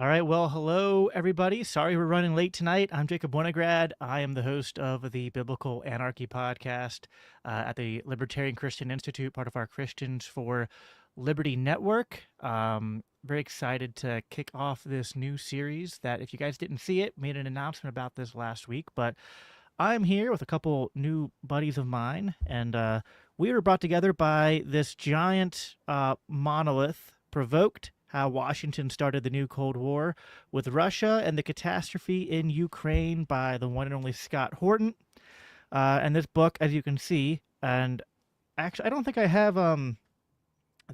All right. Well, hello, everybody. Sorry we're running late tonight. I'm Jacob Winograd. I am the host of the Biblical Anarchy podcast at the Libertarian Christian Institute, part of our Christians for Liberty network. Very excited to kick off this new series that, if you guys didn't see it, made an announcement about this last week. But I'm here with a couple new buddies of mine, and we were brought together by this giant monolith, Provoked, how Washington started the new Cold War with Russia and the catastrophe in Ukraine by the one and only Scott Horton. And this book, as you can see, and actually, I don't think I have, I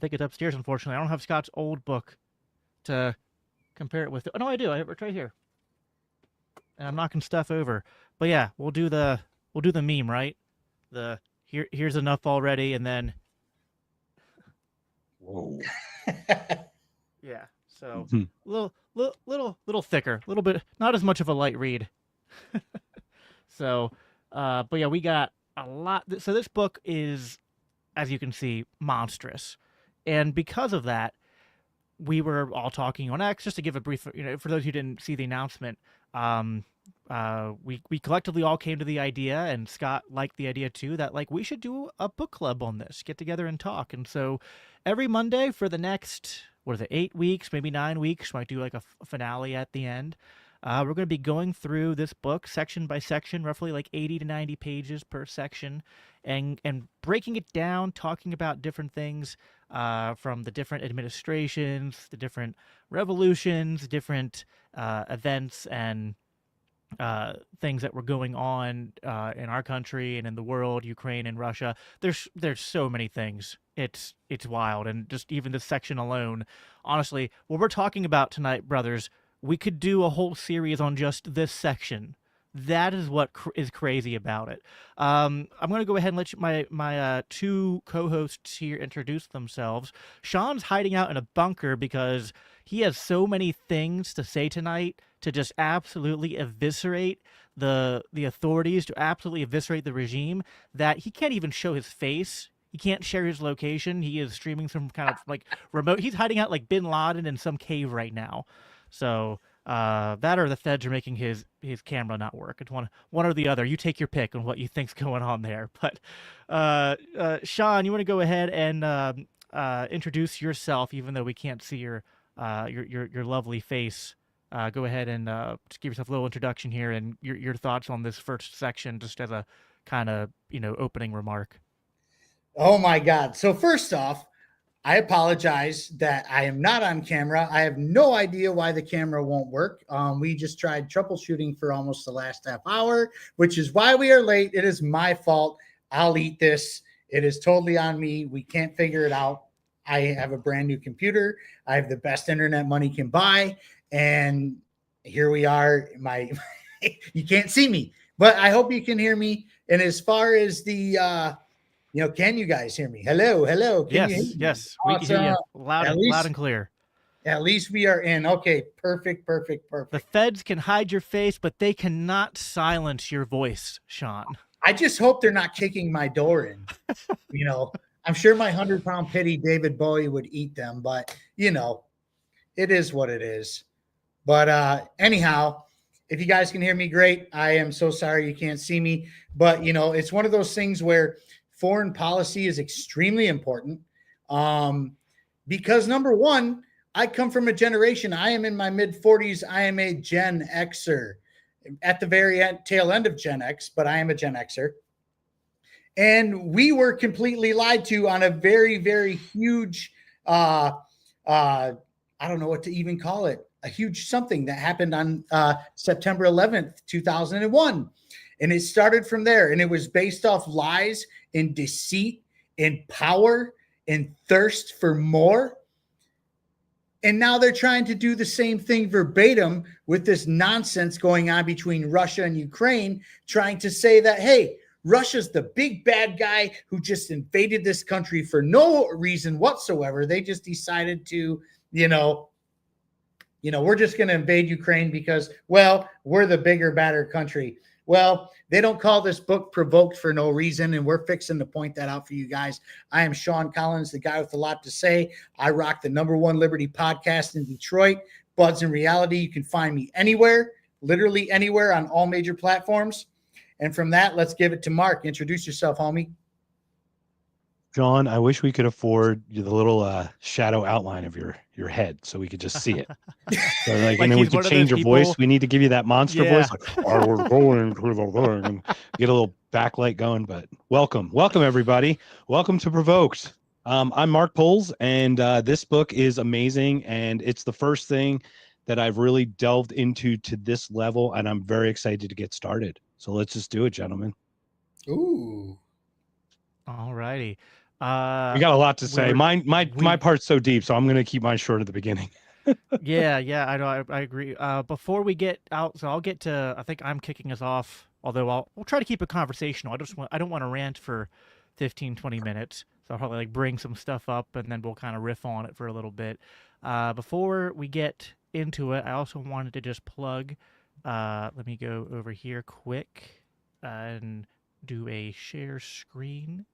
think it's upstairs, unfortunately. I don't have Scott's old book to compare it with. Oh, no, I do. It's right here. And I'm knocking stuff over. But yeah, we'll do the meme, right? Here's enough already, and then Whoa. yeah. So little thicker, a little bit, not as much of a light read. So, but yeah, we got a lot. So this book is, as you can see, monstrous, and because of that, we were all talking on X. Just to give a brief, for those who didn't see the announcement, we collectively all came to the idea, and Scott liked the idea too, that like we should do a book club on this, get together and talk. And so every Monday for the next, 8 weeks, maybe 9 weeks, might do like a finale at the end. We're going to be going through this book section by section, roughly like 80 to 90 pages per section, and breaking it down, talking about different things from the different administrations, the different revolutions, different events and things that were going on in our country and in the world, Ukraine and Russia. There's so many things. It's wild, and just even this section alone. Honestly, what we're talking about tonight, brothers, we could do a whole series on just this section. That is what is crazy about it. I'm going to go ahead and let my two co-hosts here introduce themselves. Shaun's hiding out in a bunker because he has so many things to say tonight to just absolutely eviscerate the authorities, to absolutely eviscerate the regime, that he can't even show his face. He can't share his location. He is streaming some kind of like remote. He's hiding out like Bin Laden in some cave right now. So that or the feds are making his camera not work. It's one or the other. You take your pick on what you think's going on there. But Shaun, you want to go ahead and introduce yourself, even though we can't see your lovely face. Go ahead and just give yourself a little introduction here and your thoughts on this first section, just as a kind of opening remark. Oh my God. So first off, I apologize that I am not on camera. I have no idea why the camera won't work. We just tried troubleshooting for almost the last half hour, which is why we are late. It is my fault. I'll eat this. It is totally on me. We can't figure it out. I have a brand new computer. I have the best internet money can buy. And here we are. You can't see me, but I hope you can hear me. And as far as the, can you guys hear me? Hello. Can you hear me? Yes. Awesome. We can hear you loud and clear. At least we are in. Okay, perfect. The feds can hide your face, but they cannot silence your voice, Shaun. I just hope they're not kicking my door in. I'm sure my 100-pound pity David Bowie would eat them, but it is what it is. But anyhow, if you guys can hear me, great. I am so sorry you can't see me, but it's one of those things where foreign policy is extremely important because number one, I come from a generation. I am in my mid 40s. I am a Gen Xer at the very tail end of Gen X, but I am a Gen Xer. And we were completely lied to on a very, very huge, I don't know what to even call it, a huge something that happened on September 11th, 2001. And it started from there. And it was based off lies and deceit and power and thirst for more. And now they're trying to do the same thing verbatim with this nonsense going on between Russia and Ukraine, trying to say that, hey, Russia's the big bad guy who just invaded this country for no reason whatsoever. They just decided to, we're just going to invade Ukraine because, well, we're the bigger, badder country. Well, they don't call this book Provoked for no reason, and we're fixing to point that out for you guys. I am Shaun Collins, the guy with a lot to say. I rock the #1 Liberty podcast in Detroit. Buds in Reality. You can find me anywhere, literally anywhere on all major platforms. And from that, let's give it to Mark. Introduce yourself, homie. John, I wish we could afford the little shadow outline of your head so we could just see it. So Like and then we he's could one of those change your voice. people. We need to give you that monster Yeah. voice, like I was going to the thing, and get a little backlight going. But welcome everybody. Welcome to Provoked. I'm Mark Poles, and this book is amazing, and it's the first thing that I've really delved into to this level, and I'm very excited to get started. So let's just do it, gentlemen. Ooh. All righty. We got a lot to say. My part's so deep, so I'm going to keep mine short at the beginning. Yeah, I know. I agree. Before we get out, so I'll get to. I think I'm kicking us off. Although we'll try to keep it conversational. I don't want to rant for 15, 20 minutes. So I'll probably like bring some stuff up and then we'll kind of riff on it for a little bit. Before we get into it, I also wanted to just plug. Let me go over here quick and do a share screen.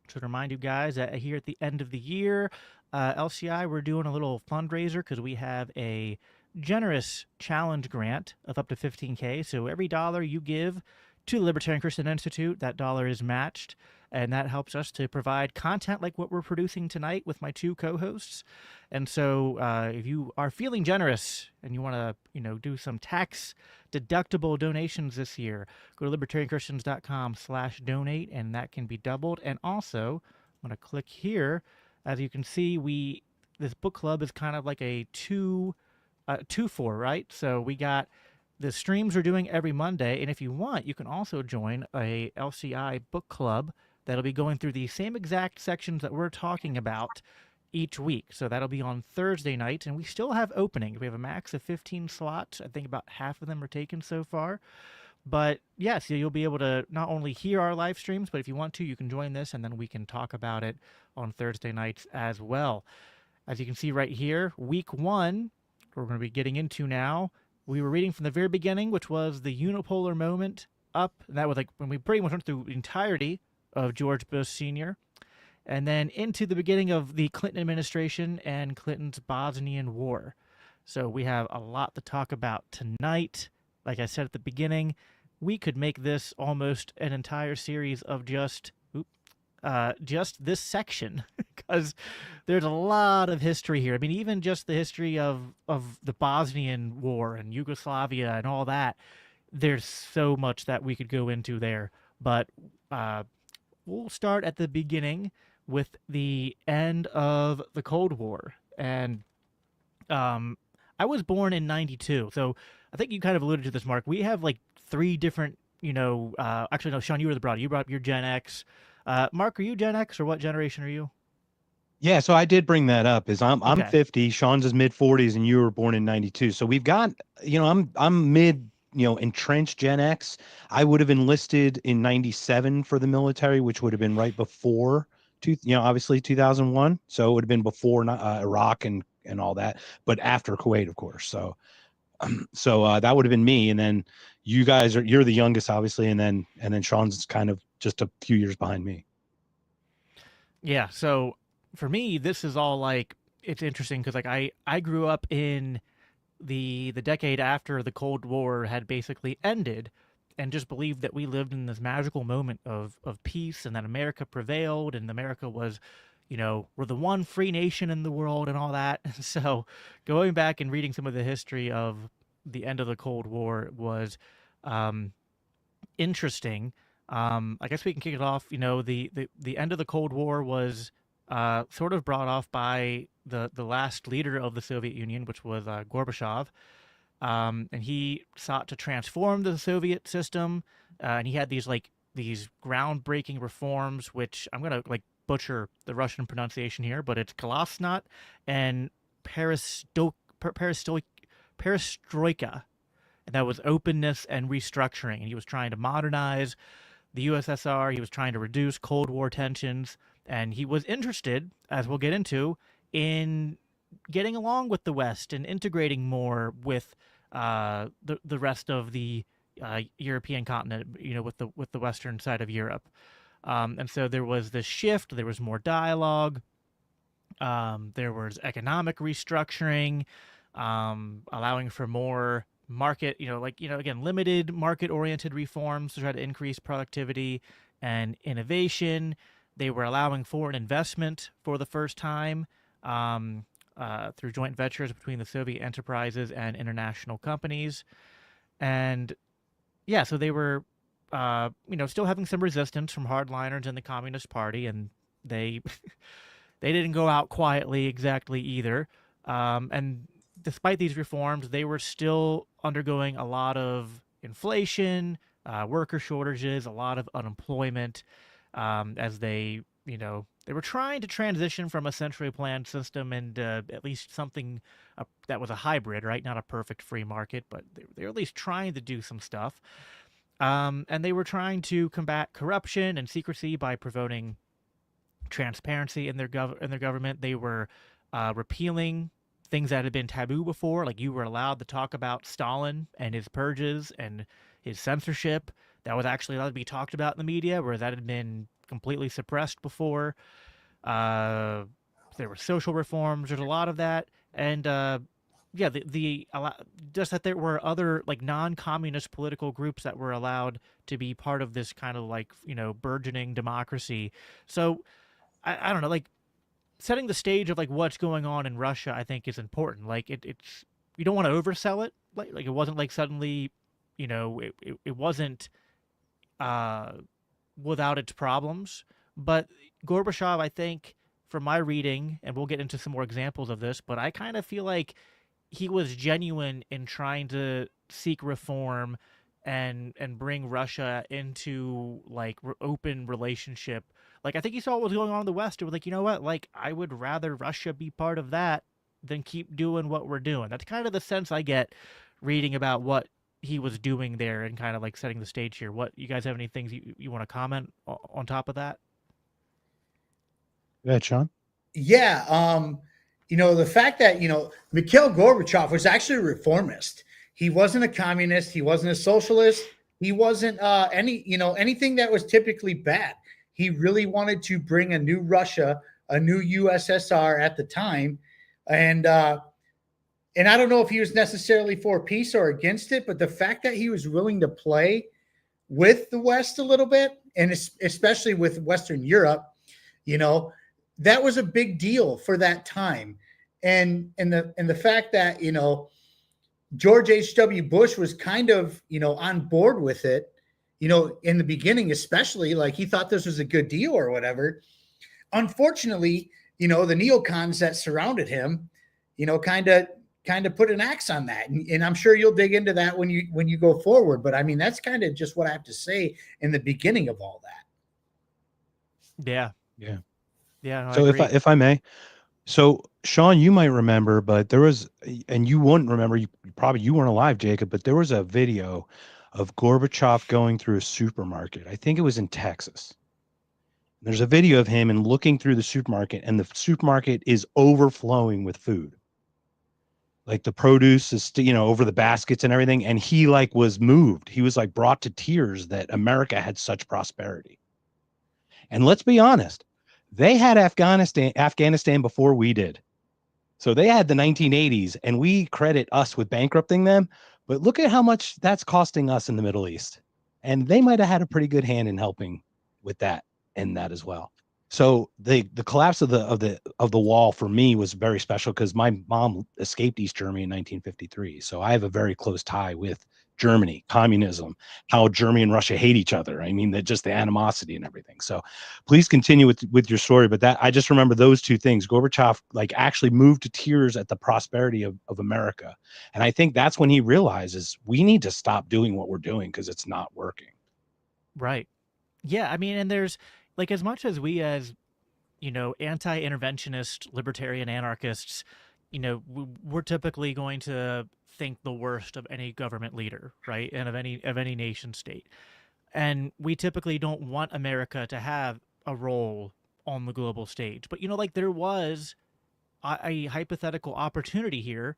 So to remind you guys that here at the end of the year, LCI, we're doing a little fundraiser because we have a generous challenge grant of up to $15K. So every dollar you give to the Libertarian Christian Institute, that dollar is matched. And that helps us to provide content like what we're producing tonight with my two co-hosts. And so if you are feeling generous and you want to, do some tax deductible donations this year, go to libertarianchristians.com/donate, and that can be doubled. And also, I'm going to click here. As you can see, this book club is kind of like a two for, right? So we got the streams we're doing every Monday, and if you want, you can also join a LCI book club that'll be going through the same exact sections that we're talking about each week. So that'll be on Thursday night, and we still have openings. We have a max of 15 slots. I think about half of them are taken so far. But yeah, so you'll be able to not only hear our live streams, but if you want to, you can join this, and then we can talk about it on Thursday nights as well. As you can see right here, week 1, we're going to be getting into now. We were reading from the very beginning, which was the unipolar moment up. And that was like when we pretty much went through the entirety of George Bush Sr., and then into the beginning of the Clinton administration and Clinton's Bosnian War. So we have a lot to talk about tonight. Like I said at the beginning, we could make this almost an entire series of just this section, because there's a lot of history here. I mean, even just the history of the Bosnian War and Yugoslavia and all that, there's so much that we could go into there. But we'll start at the beginning with the end of the Cold War. And I was born in 92, so I think you kind of alluded to this, Mark. We have like 3 different, actually, no, Shaun, you were the broad. You brought up your Gen X. Mark, are you Gen X, or what generation are you? Yeah, so I did bring that up. I'm Okay. 50, Shaun's his mid 40s, and you were born in 92. So we've got, I'm mid, entrenched Gen X. I would have enlisted in 97 for the military, which would have been right before obviously 2001. So it would have been before Iraq and all that, but after Kuwait, of course. So that would have been me. And then you're the youngest, obviously, and then Shaun's kind of just a few years behind me. Yeah, so for me, this is all like, it's interesting because like I grew up in the decade after the Cold War had basically ended, and just believed that we lived in this magical moment of peace, and that America prevailed, and America was, we're the one free nation in the world and all that. So going back and reading some of the history of the end of the Cold War was interesting. I guess we can kick it off. The end of the Cold War was sort of brought off by the last leader of the Soviet Union, which was Gorbachev. And he sought to transform the Soviet system, and he had these groundbreaking reforms, which I'm gonna butcher the Russian pronunciation here, but it's Glasnost and Perestroika, and that was openness and restructuring. And he was trying to modernize the USSR. He was trying to reduce Cold War tensions, and he was interested, as we'll get into, in getting along with the West and integrating more with the rest of the European continent, with the western side of Europe. And so there was this shift. There was more dialogue. There was economic restructuring, allowing for more market, again, limited market-oriented reforms to try to increase productivity and innovation. They were allowing foreign investment for the first time, through joint ventures between the Soviet enterprises and international companies. And yeah, so they were, still having some resistance from hardliners in the Communist Party, and they they didn't go out quietly exactly either. And despite these reforms, they were still undergoing a lot of inflation, worker shortages, a lot of unemployment, as they were trying to transition from a centrally planned system and at least something that was a hybrid, right? Not a perfect free market, but they were at least trying to do some stuff. And they were trying to combat corruption and secrecy by promoting transparency in their government. They were repealing things that had been taboo before, like you were allowed to talk about Stalin and his purges and his censorship. That was actually allowed to be talked about in the media, where that had been completely suppressed before. There were social reforms. There's a lot of that, and yeah, just that there were other like non-communist political groups that were allowed to be part of this kind of like burgeoning democracy. So I don't know, like setting the stage of like what's going on in Russia, I think is important. Like it's you don't want to oversell it. Like it wasn't like suddenly, it wasn't uh, without its problems. But Gorbachev, I think, from my reading, and we'll get into some more examples of this, but I kind of feel like he was genuine in trying to seek reform and bring Russia into like open relationship. Like I think he saw what was going on in the West and was like, you know what? Like I would rather Russia be part of that than keep doing what we're doing. That's kind of the sense I get reading about what he was doing there and kind of like setting the stage here. What you guys have any things you want to comment on top of that? Go ahead, Sean. Yeah. The fact that, Mikhail Gorbachev was actually a reformist. He wasn't a communist. He wasn't a socialist. He wasn't anything that was typically bad. He really wanted to bring a new Russia, a new USSR at the time. And I don't know if he was necessarily for peace or against it, but the fact that he was willing to play with the West a little bit, and especially with Western Europe, that was a big deal for that time. And the fact that, George H.W. Bush was kind of, on board with it, in the beginning, especially like he thought this was a good deal or whatever. Unfortunately, the neocons that surrounded him, kind of put an axe on that. And I'm sure you'll dig into that when you go forward. But I mean, that's kind of just what I have to say in the beginning of all that. Yeah. Yeah. Yeah. No, So if I may, so Sean, you might remember, but there was, and you wouldn't remember, you weren't alive, Jacob, but there was a video of Gorbachev going through a supermarket. I think it was in Texas. There's a video of him and looking through the supermarket, and the supermarket is overflowing with food. Like the produce is, over the baskets and everything. And he like was moved. He was like brought to tears that America had such prosperity. And let's be honest, they had Afghanistan before we did. So they had the 1980s, and we credit us with bankrupting them. But look at how much that's costing us in the Middle East. And they might have had a pretty good hand in helping with that and that as well. So the collapse of the wall for me was very special because my mom escaped East Germany in 1953. So I have a very close tie with Germany, communism, how Germany and Russia hate each other. I mean, just the animosity and everything. So please continue with your story. But that I just remember those two things. Gorbachev like actually moved to tears at the prosperity of America. And I think that's when he realizes we need to stop doing what we're doing because it's not working. Right. Yeah. I mean, and there's like, as much as we as, anti-interventionist libertarian anarchists, we're typically going to think the worst of any government leader, right? And of any nation state. And we typically don't want America to have a role on the global stage. But, like there was a hypothetical opportunity here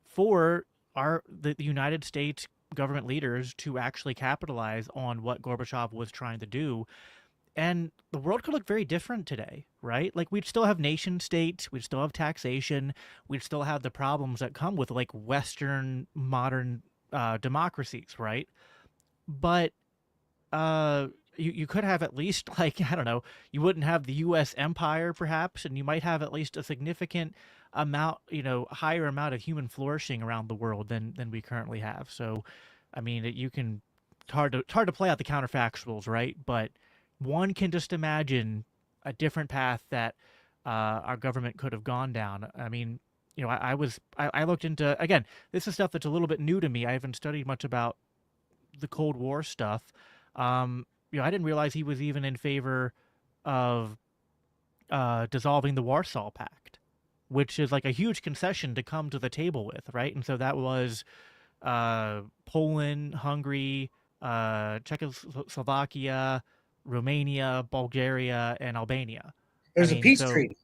for the United States government leaders to actually capitalize on what Gorbachev was trying to do. And the world could look very different today, right? Like we'd still have nation states, we'd still have taxation, we'd still have the problems that come with like Western modern democracies, right? But you could have at least like I don't know, you wouldn't have the U.S. empire perhaps, and you might have at least a significant amount, higher amount of human flourishing around the world than we currently have. So, I mean, you can it's hard to play out the counterfactuals, right? But one can just imagine a different path that our government could have gone down. I mean, I looked into again. This is stuff that's a little bit new to me. I haven't studied much about the Cold War stuff. I didn't realize he was even in favor of dissolving the Warsaw Pact, which is like a huge concession to come to the table with, right? And so that was Poland, Hungary, Czechoslovakia, Romania, Bulgaria, and Albania. It was a peace so treaty.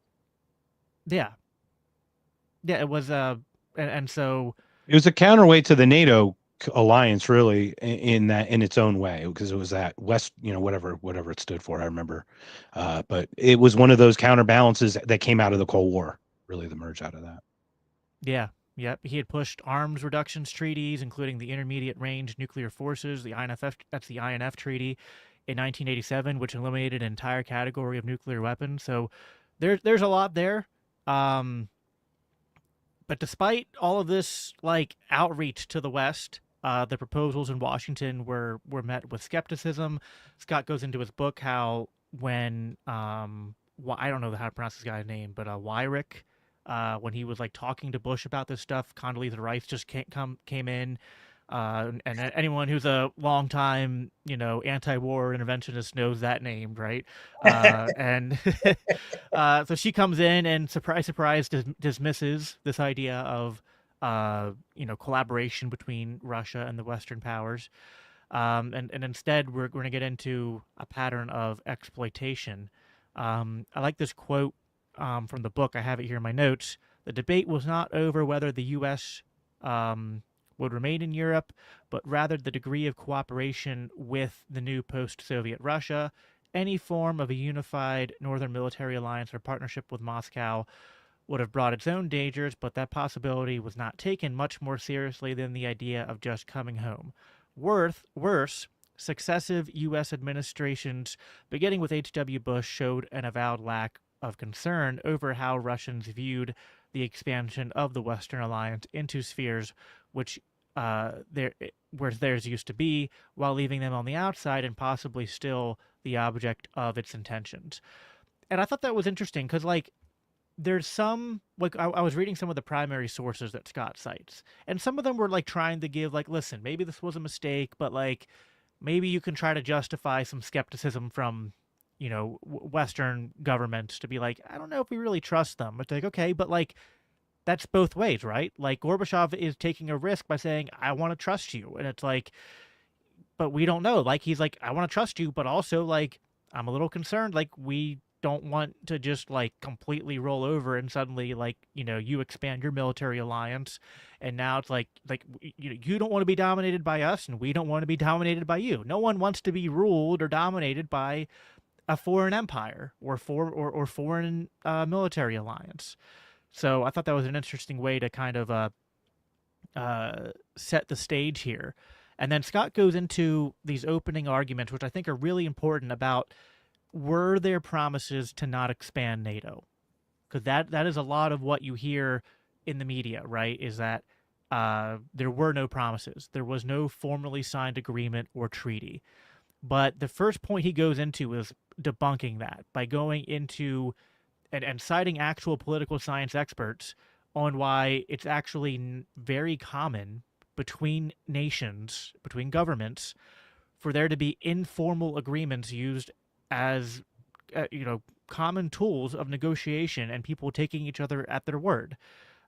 yeah, it was and so It was a counterweight to the NATO alliance, really, in its own way, because it was that West, whatever it stood for. I remember, but it was one of those counterbalances that came out of the Cold War. Really, the merge out of that. Yeah. Yep. He had pushed arms reductions treaties, including the Intermediate Range Nuclear Forces, the INF. That's the INF treaty in 1987, which eliminated an entire category of nuclear weapons. So there's a lot there. But despite all of this like outreach to the West, the proposals in Washington were met with skepticism. Scott goes into his book how when I don't know how to pronounce this guy's name, but Wyrick, when he was like talking to Bush about this stuff, Condoleezza Rice just came in. And anyone who's a long time, anti-war interventionist knows that name, right? And so she comes in and surprise, dismisses this idea of, collaboration between Russia and the Western powers. And instead, we're going to get into a pattern of exploitation. I like this quote from the book. I have it here in my notes. The debate was not over whether the U.S. Would remain in Europe, but rather the degree of cooperation with the new post-Soviet Russia. Any form of a unified northern military alliance or partnership with Moscow would have brought its own dangers, but that possibility was not taken much more seriously than the idea of just coming home. Worse, successive U.S. administrations, beginning with H.W. Bush, showed an avowed lack of concern over how Russians viewed the expansion of the Western alliance into spheres which where theirs used to be, while leaving them on the outside and possibly still the object of its intentions. And I thought that was interesting because, like, there's some, like, I was reading some of the primary sources that Scott cites, and some of them were, like, trying to give, like, listen, maybe this was a mistake, but, like, maybe you can try to justify some skepticism from, Western governments to be like, I don't know if we really trust them. It's like, okay, but, like, that's both ways, right? Like Gorbachev is taking a risk by saying, I want to trust you. And it's like, but we don't know. Like, he's like, I want to trust you, but also like, I'm a little concerned. Like, we don't want to just like completely roll over and suddenly like, you expand your military alliance. And now it's like, you don't want to be dominated by us and we don't want to be dominated by you. No one wants to be ruled or dominated by a foreign empire or foreign military alliance. So I thought that was an interesting way to kind of set the stage here. And then Scott goes into these opening arguments, which I think are really important about, were there promises to not expand NATO? Because that is a lot of what you hear in the media, right, is that there were no promises. There was no formally signed agreement or treaty. But the first point he goes into is debunking that by going into and citing actual political science experts on why it's actually very common between nations, between governments, for there to be informal agreements used as, common tools of negotiation and people taking each other at their word.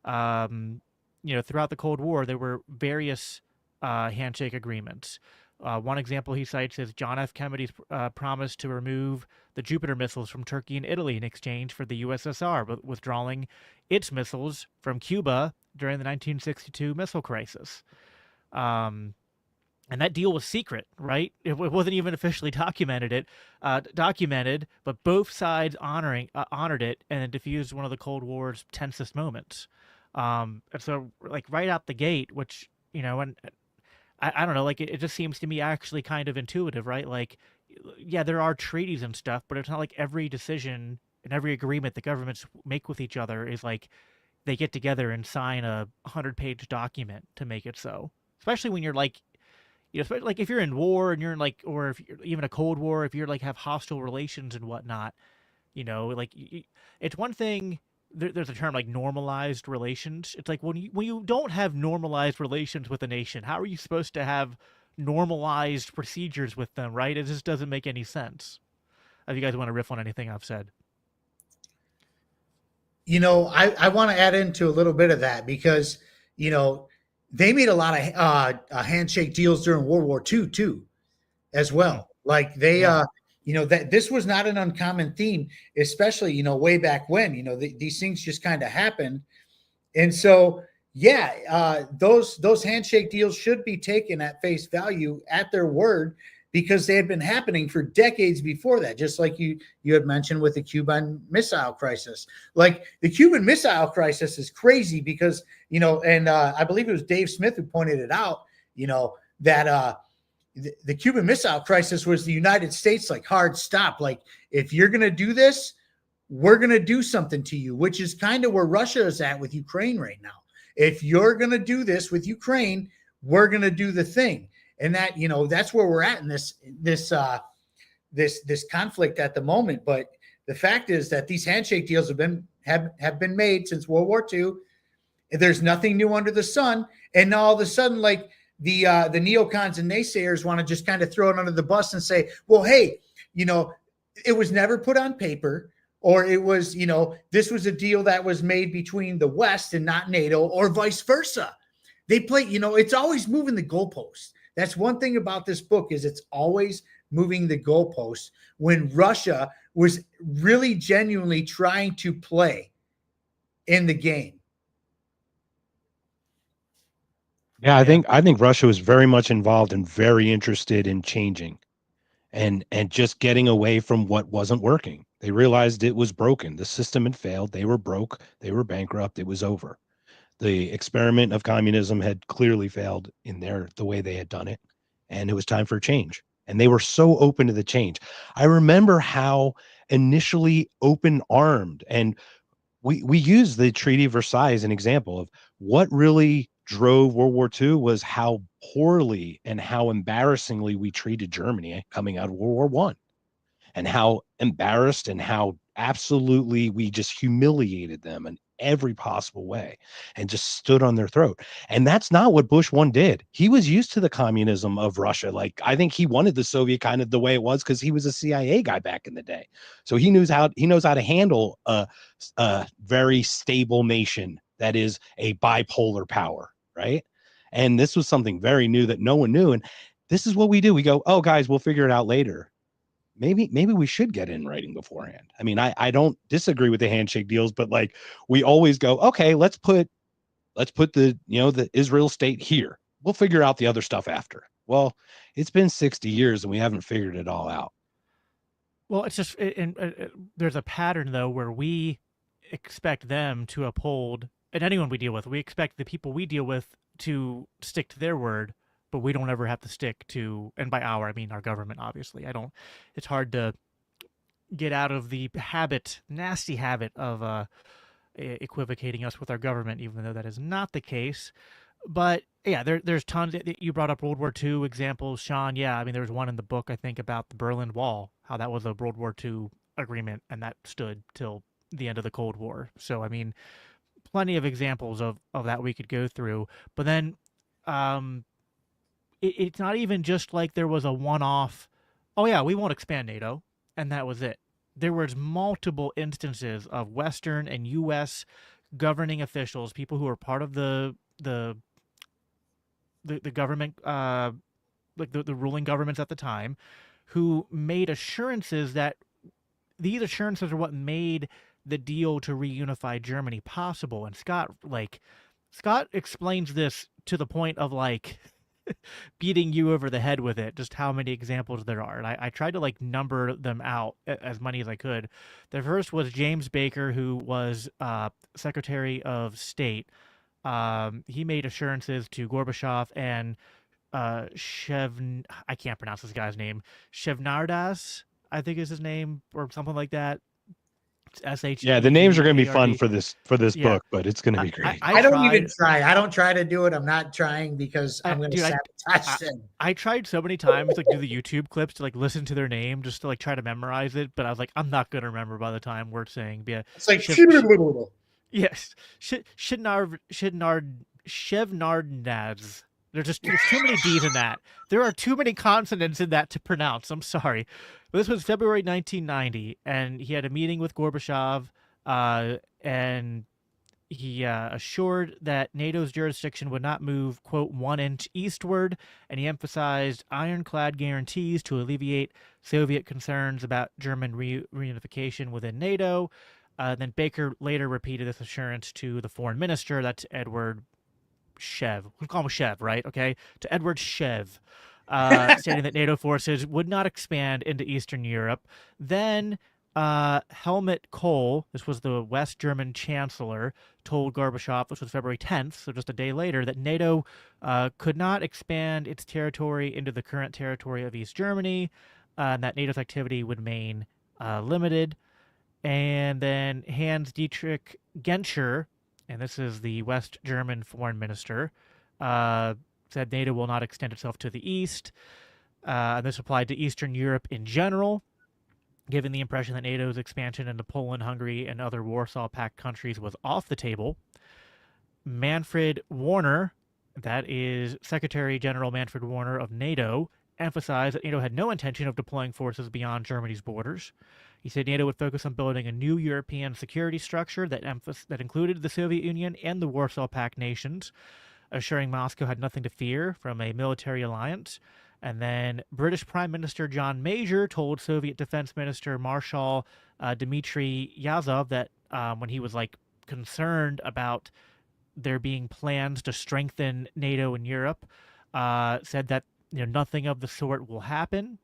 Throughout the Cold War, there were various handshake agreements. One example he cites is John F. Kennedy's promise to remove the Jupiter missiles from Turkey and Italy in exchange for the USSR withdrawing its missiles from Cuba during the 1962 missile crisis. and that deal was secret, right? It wasn't even officially documented, but both sides honored it, and it diffused one of the Cold War's tensest moments. And so, like right out the gate, which and I don't know, like it just seems to me actually kind of intuitive, right? Like, yeah, there are treaties and stuff, but it's not like every decision and every agreement the governments make with each other is like they get together and sign a 100-page document to make it so. Especially when you're like, especially like if you're in war and you're in like, or if you're even a Cold War, if you're like have hostile relations and whatnot, like it's one thing. There's a term like normalized relations. It's like when you don't have normalized relations with a nation, how are you supposed to have normalized procedures with them, right? It just doesn't make any sense. If you guys want to riff on anything I've said. I want to add into a little bit of that because, they made a lot of handshake deals during World War II too, as well. Like they, that this was not an uncommon theme, especially, way back when, these things just kind of happened. And so, those handshake deals should be taken at face value at their word because they had been happening for decades before that. Just like you had mentioned with the Cuban Missile Crisis. Like the Cuban Missile Crisis is crazy because and I believe it was Dave Smith who pointed it out. That the Cuban Missile Crisis was the United States like hard stop. Like if you're gonna do this, we're gonna do something to you, which is kind of where Russia is at with Ukraine right now. If you're gonna do this with Ukraine, we're gonna do the thing. And that, that's where we're at in this conflict at the moment. But the fact is that these handshake deals have been made since World War II. There's nothing new under the sun. And now all of a sudden, like the neocons and naysayers want to just kind of throw it under the bus and say, well, hey, it was never put on paper, or it was, this was a deal that was made between the West and not NATO, or vice versa. They play, it's always moving the goalposts. That's one thing about this book is it's always moving the goalposts when Russia was really genuinely trying to play in the game. Yeah, I think Russia was very much involved and very interested in changing and just getting away from what wasn't working. They realized it was broken. The system had failed. They were broke. They were bankrupt. It was over. The experiment of communism had clearly failed in the way they had done it, and it was time for a change. And they were so open to the change. I remember how initially open-armed, and we use the Treaty of Versailles as an example of what really drove World War II was how poorly and how embarrassingly we treated Germany coming out of World War I, and how embarrassed and how absolutely we just humiliated them in every possible way and just stood on their throat. And that's not what Bush one did. He was used to the communism of Russia. Like I think he wanted the Soviet kind of the way it was because he was a CIA guy back in the day. So he knows how to handle a very stable nation that is a bipolar power, right? And this was something very new that no one knew. And this is what we do. We go, oh, guys, we'll figure it out later. Maybe we should get in writing beforehand. I mean, I don't disagree with the handshake deals, but like we always go, okay, let's put the, the Israel state here. We'll figure out the other stuff after. Well, it's been 60 years and we haven't figured it all out. Well, it's just, there's a pattern though, where we expect them to uphold, and anyone we deal with, we expect the people we deal with to stick to their word, but we don't ever have to stick to, and by our, I mean our government, obviously. It's hard to get out of the nasty habit of equivocating us with our government, even though that is not the case. But yeah, there's tons. You brought up World War II examples, Shaun. Yeah, I mean, there was one in the book, I think, about the Berlin Wall, how that was a World War II agreement, and that stood till the end of the Cold War. So, I mean, plenty of examples of that we could go through. But then, it's not even just like there was a one-off, oh yeah, we won't expand NATO, and that was it. There was multiple instances of Western and U.S. governing officials, people who were part of the government, like the ruling governments at the time, who made assurances that these assurances are what made the deal to reunify Germany possible. And Scott explains this to the point of like, beating you over the head with it, just how many examples there are. And I tried to like number them out as many as I could. The first was James Baker, who was Secretary of State. He made assurances to Gorbachev and I can't pronounce this guy's name. Shevnardas, I think is his name, or something like that. Yeah, the names are going to be fun SHEVARD. for this Yeah. book, but it's going to be great. I don't even try. I don't try to do it. I'm not trying because I'm going to sabotage them. I tried so many times like do the YouTube clips to like listen to their name just to like try to memorize it, but I was like, I'm not going to remember by the time we're saying. Yeah, it's like yes, Shevnardnadze. There's too many D's in that. There are too many consonants in that to pronounce. I'm sorry. But this was February 1990, and he had a meeting with Gorbachev, and he assured that NATO's jurisdiction would not move, quote, 1 inch eastward, and he emphasized ironclad guarantees to alleviate Soviet concerns about German reunification within NATO. Then Baker later repeated this assurance to the foreign minister, that's Edward Shev. We'll call him Shev, right? Okay. To Edward Shev, stating that NATO forces would not expand into Eastern Europe. Then Helmut Kohl, this was the West German chancellor, told Gorbachev, this was February 10th, so just a day later, that NATO could not expand its territory into the current territory of East Germany, and that NATO's activity would remain limited. And then Hans-Dietrich Genscher, and this is the West German foreign minister, said NATO will not extend itself to the east. And this applied to Eastern Europe in general, giving the impression that NATO's expansion into Poland, Hungary, and other Warsaw Pact countries was off the table. Manfred Warner, that is Secretary General Manfred Warner of NATO, emphasized that NATO had no intention of deploying forces beyond Germany's borders. He said NATO would focus on building a new European security structure that included the Soviet Union and the Warsaw Pact nations, assuring Moscow had nothing to fear from a military alliance. And then British Prime Minister John Major told Soviet Defense Minister Marshal Dmitry Yazov that when he was like concerned about there being plans to strengthen NATO in Europe, said that nothing of the sort will happen.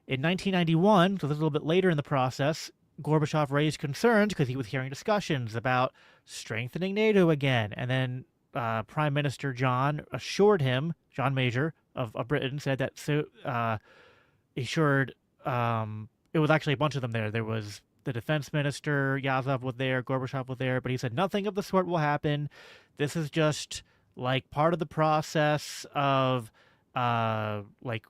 In 1991, so this is a little bit later in the process, Gorbachev raised concerns because he was hearing discussions about strengthening NATO again. And then Prime Minister John assured him, John Major of Britain, said that assured it was actually a bunch of them there. There was the defense minister, Yazov was there, Gorbachev was there, but he said nothing of the sort will happen. This is just like part of the process of like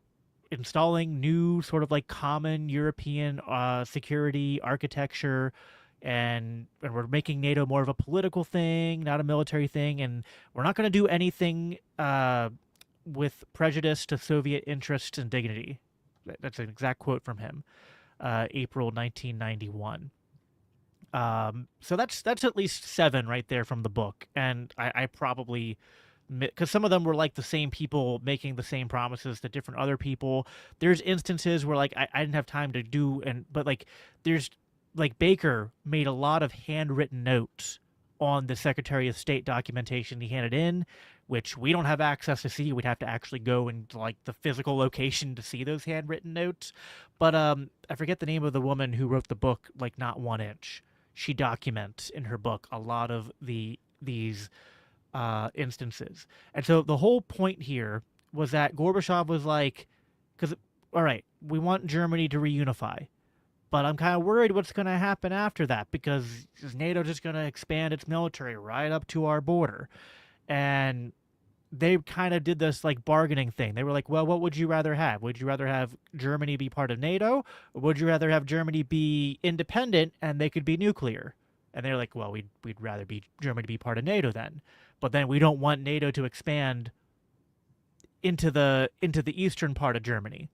installing new sort of like common European security architecture, and we're making NATO more of a political thing, not a military thing, and we're not going to do anything with prejudice to Soviet interests and dignity. That's an exact quote from him, April 1991. So that's at least 7 right there from the book, and I probably, because some of them were like the same people making the same promises to different other people. There's instances where like I didn't have time to do, but like there's like Baker made a lot of handwritten notes on the Secretary of State documentation he handed in, which we don't have access to see. We'd have to actually go into like the physical location to see those handwritten notes. But I forget the name of the woman who wrote the book, like Not 1 Inch. She documents in her book a lot of these instances. And so the whole point here was that Gorbachev was like, because, all right, we want Germany to reunify, but I'm kind of worried what's going to happen after that, because is NATO just going to expand its military right up to our border? And they kind of did this like bargaining thing. They were like, well, what would you rather have? Would you rather have Germany be part of NATO, or would you rather have Germany be independent and they could be nuclear? And they're like, well, we'd rather be Germany to be part of NATO then. But then we don't want NATO to expand into the eastern part of Germany.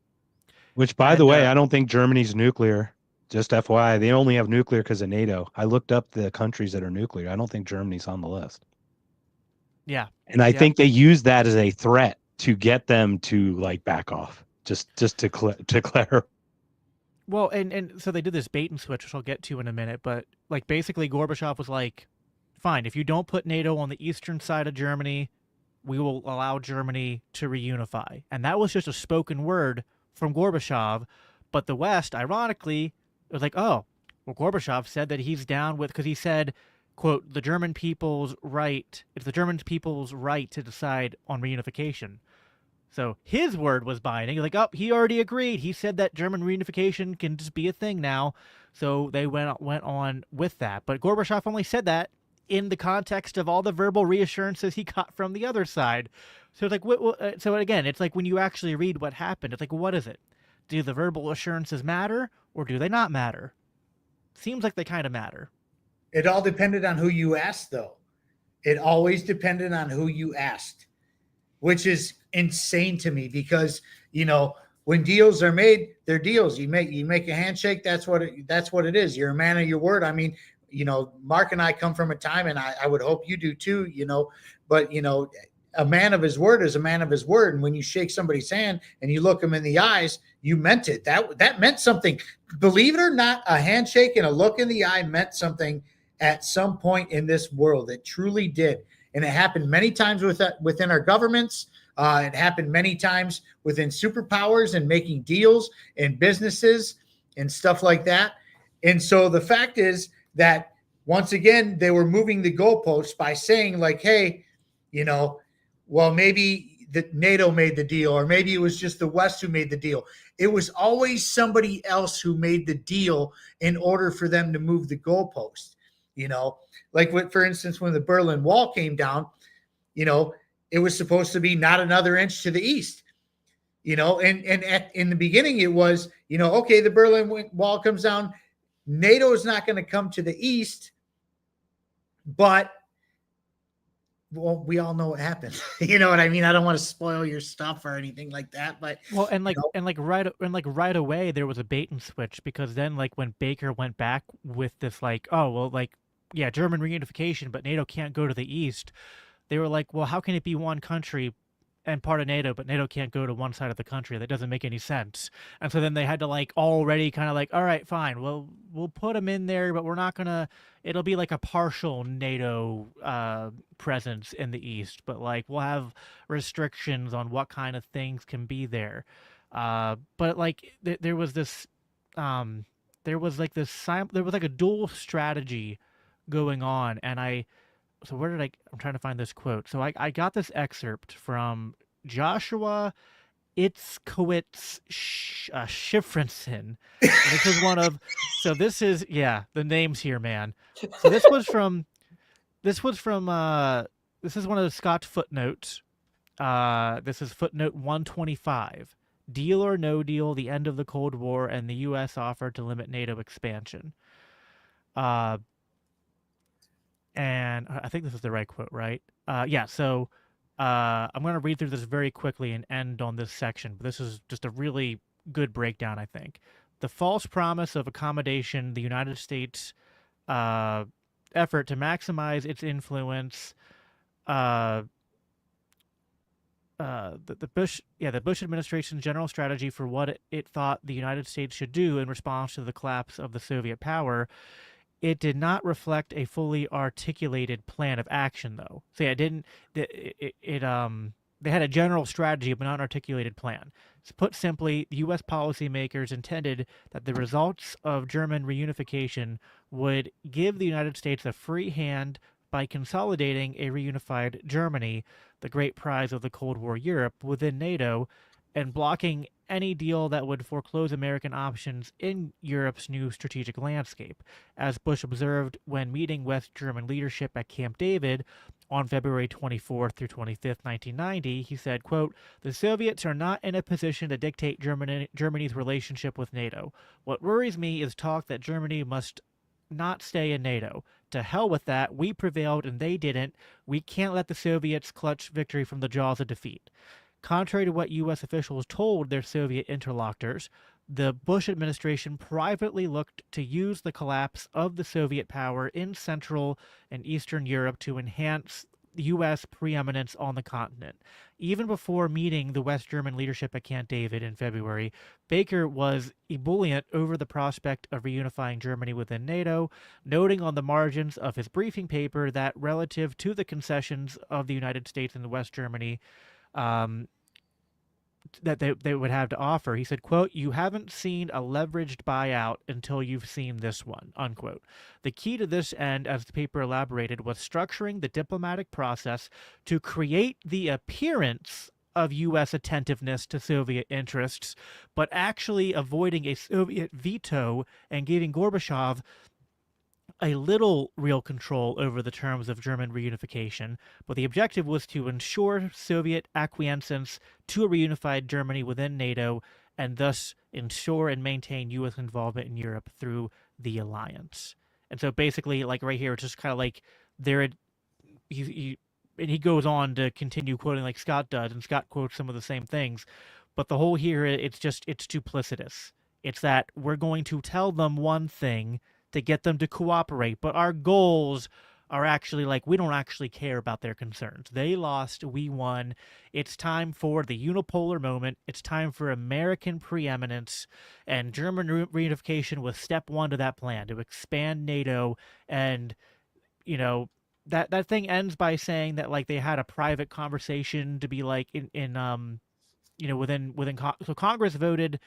Which, by the way, I don't think Germany's nuclear. Just FYI, they only have nuclear because of NATO. I looked up the countries that are nuclear. I don't think Germany's on the list. Yeah. And I think they use that as a threat to get them to like back off. Just to clarify. Well, and so they did this bait and switch, which I'll get to in a minute. But like basically Gorbachev was like, fine, if you don't put NATO on the eastern side of Germany, we will allow Germany to reunify. And that was just a spoken word from Gorbachev. But the West, ironically, was like, oh, well, Gorbachev said that he's down with, because he said, quote, it's the German people's right to decide on reunification. So his word was binding. Like, oh, he already agreed. He said that German reunification can just be a thing now. So they went on with that. But Gorbachev only said that in the context of all the verbal reassurances he got from the other side. So it's like, so again, it's like when you actually read what happened, it's like, what is it? Do the verbal assurances matter or do they not matter? Seems like they kind of matter. It all depended on who you asked, though. It always depended on who you asked, which is insane to me because, when deals are made, they're deals. You make a handshake. That's what it is. You're a man of your word. I mean, Mark and I come from a time, and I would hope you do too, but a man of his word is a man of his word. And when you shake somebody's hand and you look them in the eyes, you meant it. That meant something. Believe it or not, a handshake and a look in the eye meant something at some point in this world. It truly did. And it happened many times within our governments. It happened many times within superpowers and making deals and businesses and stuff like that. And so the fact is that once again, they were moving the goalposts by saying like, hey, well, maybe NATO made the deal, or maybe it was just the West who made the deal. It was always somebody else who made the deal in order for them to move the goalpost. Like for instance, when the Berlin Wall came down, it was supposed to be not another inch to the east, and in the beginning it was, okay, the Berlin Wall comes down. NATO is not going to come to the east, but well, we all know what happened. You know what I mean? I don't want to spoil your stuff or anything like that, but right away there was a bait and switch, because then like when Baker went back with this like, oh well, like yeah, German reunification, but NATO can't go to the east. They were like, well, how can it be one country and part of NATO, but NATO can't go to one side of the country? That doesn't make any sense. And so then they had to like already kind of like, all right, fine, well, we'll put them in there, but we're not gonna. It'll be like a partial NATO presence in the east, but like we'll have restrictions on what kind of things can be there. But like there was this, there was like a dual strategy going on, and so where did I'm trying to find this quote. So I got this excerpt from Joshua Itzkowitz Schifrinson. This is the names here, man. So this is one of the Scott's footnotes. This is footnote 125. Deal or no deal, the end of the Cold War and the U.S. offer to limit NATO expansion. And I think this is the right quote, right? So I'm going to read through this very quickly and end on this section. But this is just a really good breakdown, I think. The false promise of accommodation, the United States effort to maximize its influence, the Bush administration's general strategy for what it thought the United States should do in response to the collapse of the Soviet power. It did not reflect a fully articulated plan of action, though. So yeah, they had a general strategy but not an articulated plan. So put simply, the U.S. policymakers intended that the results of German reunification would give the United States a free hand by consolidating a reunified Germany, the great prize of the Cold War Europe, within NATO, and blocking any deal that would foreclose American options in Europe's new strategic landscape. As Bush observed when meeting West German leadership at Camp David on February 24th through 25th, 1990, he said, quote, "The Soviets are not in a position to dictate Germany's relationship with NATO. What worries me is talk that Germany must not stay in NATO. To hell with that. We prevailed and they didn't. We can't let the Soviets clutch victory from the jaws of defeat." Contrary to what U.S. officials told their Soviet interlocutors, the Bush administration privately looked to use the collapse of the Soviet power in Central and Eastern Europe to enhance U.S. preeminence on the continent. even before meeting the West German leadership at Camp David in February, Baker was ebullient over the prospect of reunifying Germany within NATO, noting on the margins of his briefing paper that relative to the concessions of the United States and West Germany, um, that they would have to offer. He said, quote, "You haven't seen a leveraged buyout until you've seen this one," unquote. The key to this end, as the paper elaborated, was structuring the diplomatic process to create the appearance of U.S. attentiveness to Soviet interests, but actually avoiding a Soviet veto and giving Gorbachev a little real control over the terms of German reunification, but the objective was to ensure Soviet acquiescence to a reunified Germany within NATO and thus ensure and maintain U.S. involvement in Europe through the alliance. And so basically, like right here, it's just kind of like there, and he goes on to continue quoting like Scott does, and Scott quotes some of the same things, but the whole here, it's duplicitous. It's that we're going to tell them one thing to get them to cooperate, but our goals are actually like, we don't actually care about their concerns. They lost, we won. It's time for the unipolar moment. It's time for American preeminence, and German reunification was step one to that plan, to expand NATO. And that thing ends by saying that like they had a private conversation to be like so Congress voted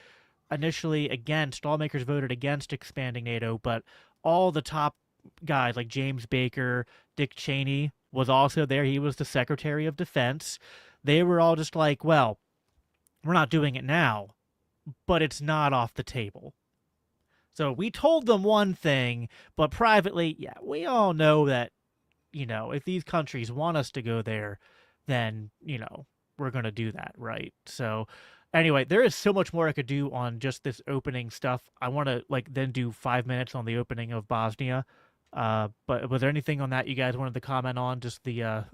initially against, lawmakers voted against expanding NATO, but all the top guys like James Baker, Dick Cheney was also there. He was the Secretary of Defense. They were all just like, well, we're not doing it now, but it's not off the table. So we told them one thing, but privately, yeah, we all know that, if these countries want us to go there, then, we're going to do that, right? So anyway, there is so much more I could do on just this opening stuff. I want to then do 5 minutes on the opening of Bosnia. But was there anything on that you guys wanted to comment on? Just the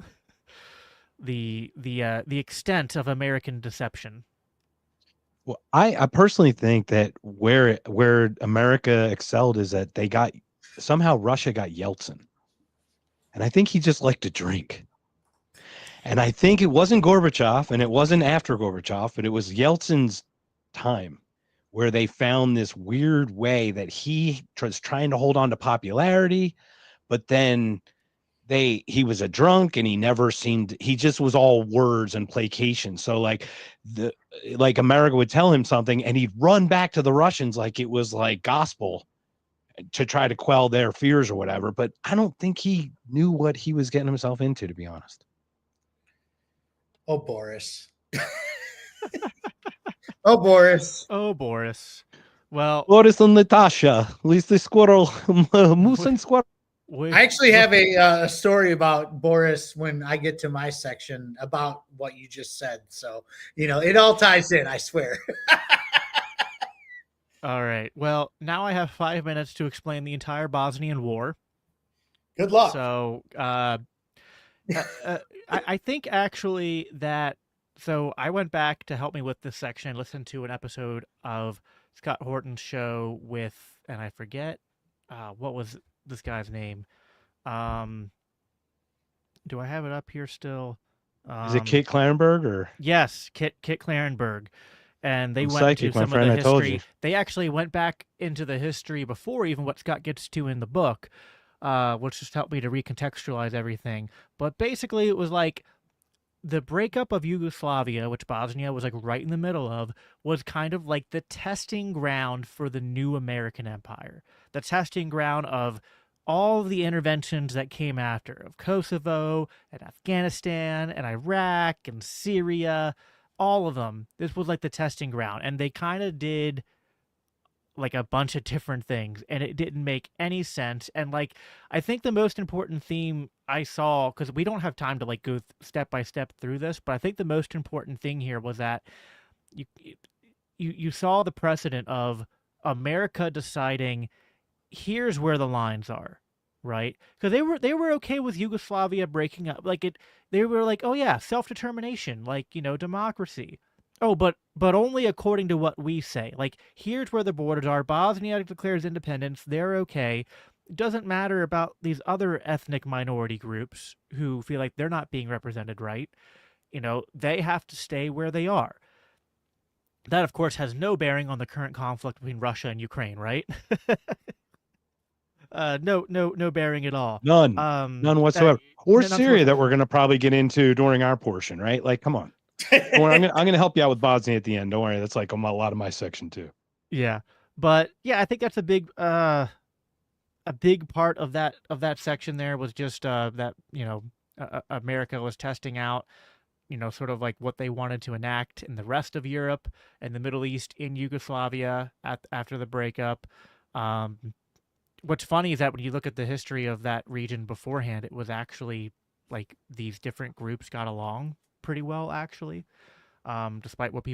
extent of American deception. Well, I personally think that where America excelled is that somehow Russia got Yeltsin, and I think he just liked to drink. And I think it wasn't Gorbachev, and it wasn't after Gorbachev, but it was Yeltsin's time where they found this weird way that he was trying to hold on to popularity, but then he was a drunk and he just was all words and placation. So like America would tell him something and he'd run back to the Russians like it was like gospel to try to quell their fears or whatever. But I don't think he knew what he was getting himself into, to be honest. Oh, Boris. Oh, Boris. Oh, Boris. Well, Boris and Natasha, at least the squirrel, moose and squirrel. I actually have a story about Boris when I get to my section about what you just said. So, it all ties in, I swear. All right. Well, now I have 5 minutes to explain the entire Bosnian War. Good luck. So, I think actually that, so I went back to help me with this section, listened to an episode of Scott Horton's show with, and I forget, what was this guy's name? Do I have it up here still? Is it Kit Clarenberg or? Yes, Kit Clarenberg. And they I'm went psychic, into some friend, of the I told history. you. They actually went back into the history before even what Scott gets to in the book, which just helped me to recontextualize everything. But basically, it was like the breakup of Yugoslavia, which Bosnia was like right in the middle of, was kind of like the testing ground for the new American empire. The testing ground of all of the interventions that came after, of Kosovo and Afghanistan and Iraq and Syria, all of them. This was like the testing ground. And they kind of did like a bunch of different things, and it didn't make any sense. And like, I think the most important theme I saw, because we don't have time to like go step by step through this, but I think the most important thing here was that you saw the precedent of America deciding here's where the lines are, right? Because they were okay with Yugoslavia breaking up, they were like, oh yeah, self-determination, like, democracy. Oh, but only according to what we say. Like, here's where the borders are. Bosnia declares independence. They're okay. It doesn't matter about these other ethnic minority groups who feel like they're not being represented right. they have to stay where they are. That, of course, has no bearing on the current conflict between Russia and Ukraine, right? No bearing at all. None, none whatsoever. Or none Syria that whatsoever. we're going to probably get into during our portion, right? Like, come on. Don't worry, I'm gonna help you out with Bosnia at the end. Don't worry, that's like a lot of my section too. Yeah, but yeah, I think that's a big part of that section there was just that America was testing out sort of like what they wanted to enact in the rest of Europe and the Middle East in Yugoslavia after the breakup. What's funny is that when you look at the history of that region beforehand, it was actually like these different groups got along pretty well, actually, despite what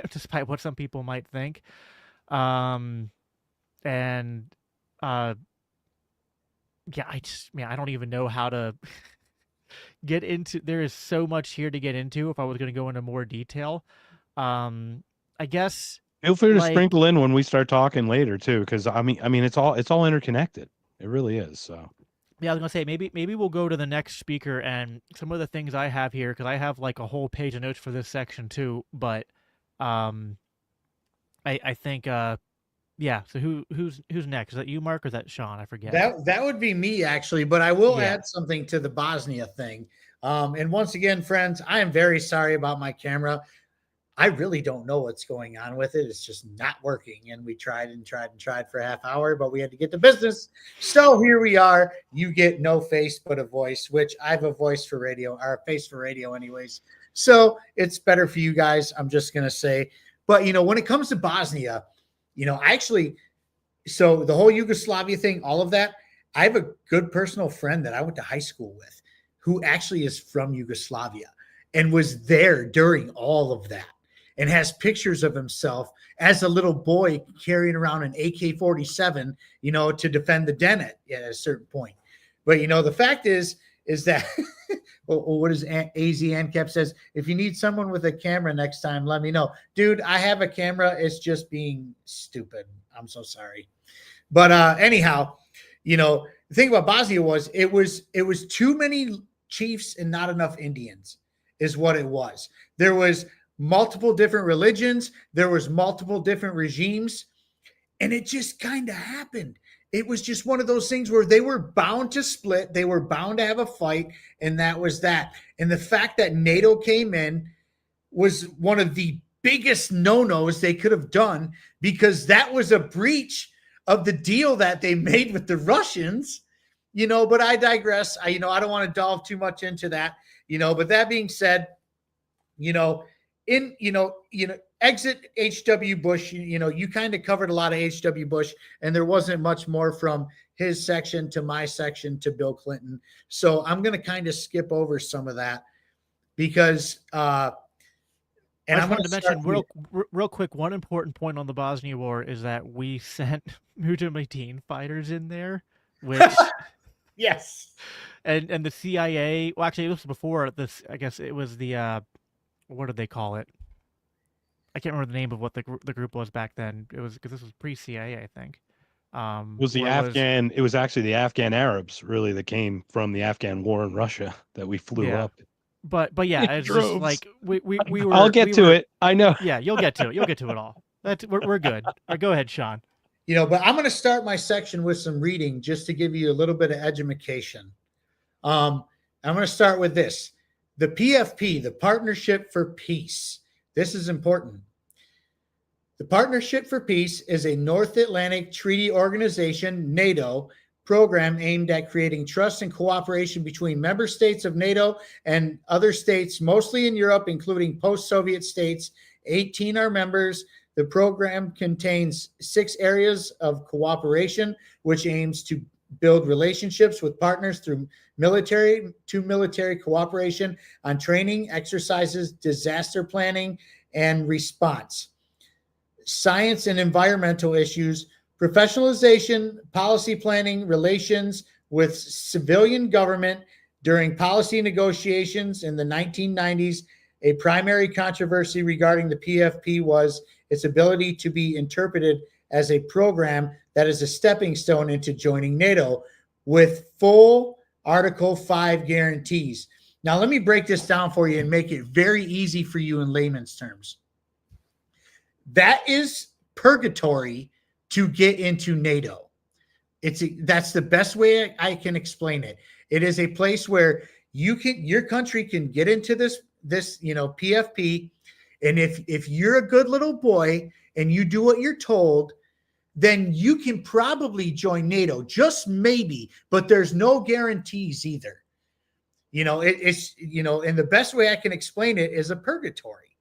despite what some people might think. And yeah, I don't even know how to get into. There is so much here to get into. If I was going to go into more detail, I guess Feel free to sprinkle in when we start talking later too, because I mean, it's all interconnected. It really is. So. Yeah, I was gonna say maybe we'll go to the next speaker and some of the things I have here because I have like a whole page of notes for this section too. But I think yeah. So who's next? Is that you, Mark, or is that Shaun? I forget. That would be me actually, but I will add something to the Bosnia thing. And once again, friends, I am very sorry about my camera. I really don't know what's going on with it. It's just not working. And we tried for a half hour, but we had to get to business. So here we are. You get no face but a voice, which I have a voice for radio, or a face for radio anyways. So it's better for you guys, I'm just going to say. But, when it comes to Bosnia, so the whole Yugoslavia thing, all of that, I have a good personal friend that I went to high school with who actually is from Yugoslavia and was there during all of that. And has pictures of himself as a little boy carrying around an AK-47, to defend the den at a certain point. But, the fact is that, what is AZ ANCAP says, if you need someone with a camera next time, let me know. Dude, I have a camera. It's just being stupid. I'm so sorry. But anyhow, the thing about Bosnia was it was too many chiefs and not enough Indians is what it was. There was multiple different religions. There was multiple different regimes. And it just kind of happened. It was just one of those things where they were bound to split. They were bound to have a fight. And that was that. And the fact that NATO came in was one of the biggest no-nos they could have done, because that was a breach of the deal that they made with the Russians, but I digress. I don't want to delve too much into that, but that being said, exit H.W. Bush, you kind of covered a lot of H.W. Bush, and there wasn't much more from his section to my section to Bill Clinton. So I'm going to kind of skip over some of that because, and I'm going to mention real quick, one important point on the Bosnia War is that we sent Mujahideen fighters in there, which yes, and the CIA. Well, actually, it was before this. I guess it was the what did they call it? I can't remember the name of what the group was back then. It was because this was pre-CIA, I think. It was the Afghan. It was actually the Afghan Arabs, really, that came from the Afghan war in Russia that we flew up. But yeah, it's just like we were. I'll get to it. I know. Yeah, you'll get to it. You'll get to it all. We're good. Go ahead, Shaun. But I'm going to start my section with some reading just to give you a little bit of education. I'm going to start with this. The PFP, the Partnership for Peace. This is important. The Partnership for Peace is a North Atlantic Treaty Organization, NATO, program aimed at creating trust and cooperation between member states of NATO and other states, mostly in Europe, including post-Soviet states. 18 are members. The program contains 6 areas of cooperation, which aims to build relationships with partners through military cooperation on training, exercises, disaster planning, and response, science and environmental issues, professionalization, policy planning, relations with civilian government during policy negotiations in the 1990s. A primary controversy regarding the PFP was its ability to be interpreted as a program that is a stepping stone into joining NATO with full Article 5 guarantees. Now, let me break this down for you and make it very easy for you in layman's terms. That is purgatory to get into NATO. That's the best way I can explain it. It is a place where your country can get into this PFP, and if you're a good little boy and you do what you're told, then you can probably join NATO, just maybe, but there's no guarantees either. And the best way I can explain it is a purgatory.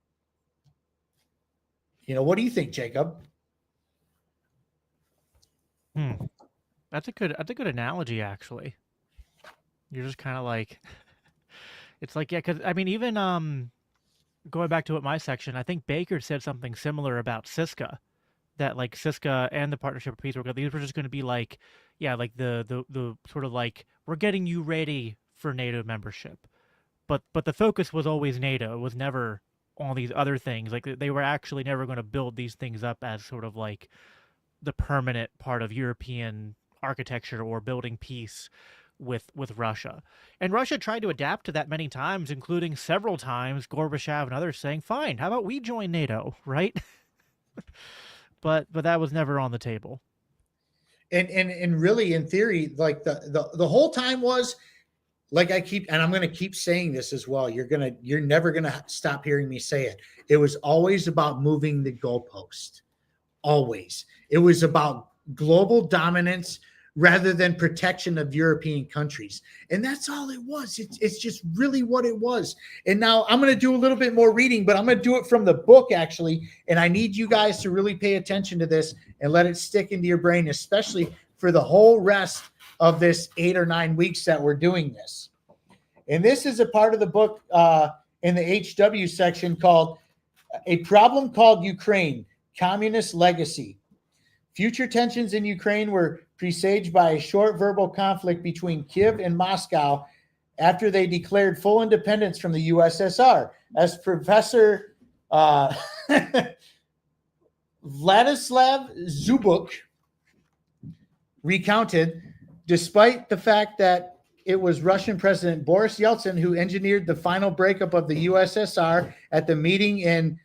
What do you think, Jacob? That's a good analogy, actually. You're just kind of like, it's like, yeah, because I mean, even going back to what my section, I think Baker said something similar about Siska, that like Siska and the Partnership for Peace Work, these were just going to be like, yeah, like the sort of like, we're getting you ready for NATO membership, but the focus was always NATO. It was never all these other things. Like they were actually never going to build these things up as sort of like the permanent part of European architecture or building peace with Russia. And Russia tried to adapt to that many times, including several times Gorbachev and others saying, fine, how about we join NATO, right? but that was never on the table. And really, in theory, like the whole time was, like I'm going to keep saying this as well. You're never going to stop hearing me say it. It was always about moving the goalpost. Always. It was about global dominance rather than protection of European countries. And that's all it was. It's just really what it was. And now I'm going to do a little bit more reading, but I'm going to do it from the book, actually. And I need you guys to really pay attention to this and let it stick into your brain, especially for the whole rest of this 8 or 9 weeks that we're doing this. And this is a part of the book in the HW section called A Problem Called Ukraine, Communist Legacy. Future tensions in Ukraine were presaged by a short verbal conflict between Kiev and Moscow after they declared full independence from the USSR. As Professor Vladislav Zubuk recounted, despite the fact that it was Russian President Boris Yeltsin who engineered the final breakup of the USSR at the meeting in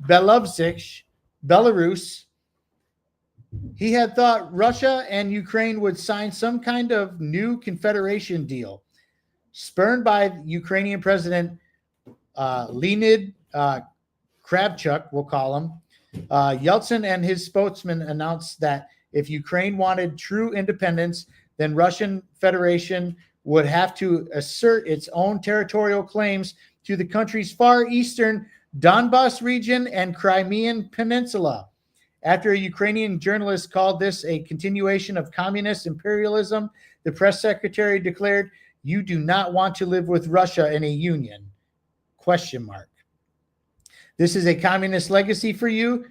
Belovezh, Belarus, he had thought Russia and Ukraine would sign some kind of new confederation deal. Spurned by Ukrainian President Leonid Kravchuk, we'll call him, Yeltsin and his spokesman announced that if Ukraine wanted true independence, then Russian Federation would have to assert its own territorial claims to the country's far eastern Donbas region and Crimean Peninsula. After a Ukrainian journalist called this a continuation of communist imperialism, the press secretary declared, "You do not want to live with Russia in a union?" ? This is a communist legacy for you? ?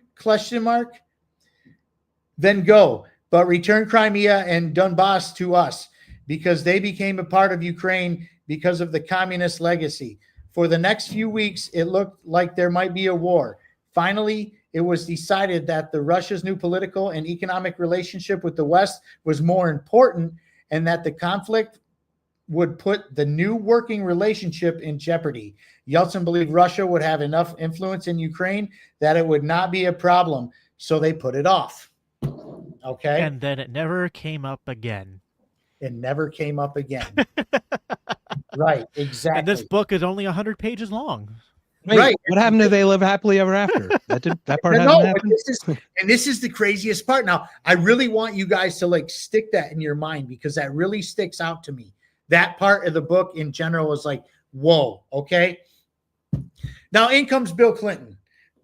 Then go, but return Crimea and Donbas to us, because they became a part of Ukraine because of the communist legacy. For the next few weeks, it looked like there might be a war. Finally, it was decided that Russia's new political and economic relationship with the West was more important, and that the conflict would put the new working relationship in jeopardy. Yeltsin believed Russia would have enough influence in Ukraine that it would not be a problem, so they put it off. Okay? And then it never came up again. It never came up again. Right, exactly. And this book is only 100 pages long. Wait, right. What happened to They Live Happily Ever After? That part hasn't happened? This is the craziest part. Now, I really want you guys to like stick that in your mind, because that really sticks out to me. That part of the book in general is like, whoa, okay? Now, in comes Bill Clinton.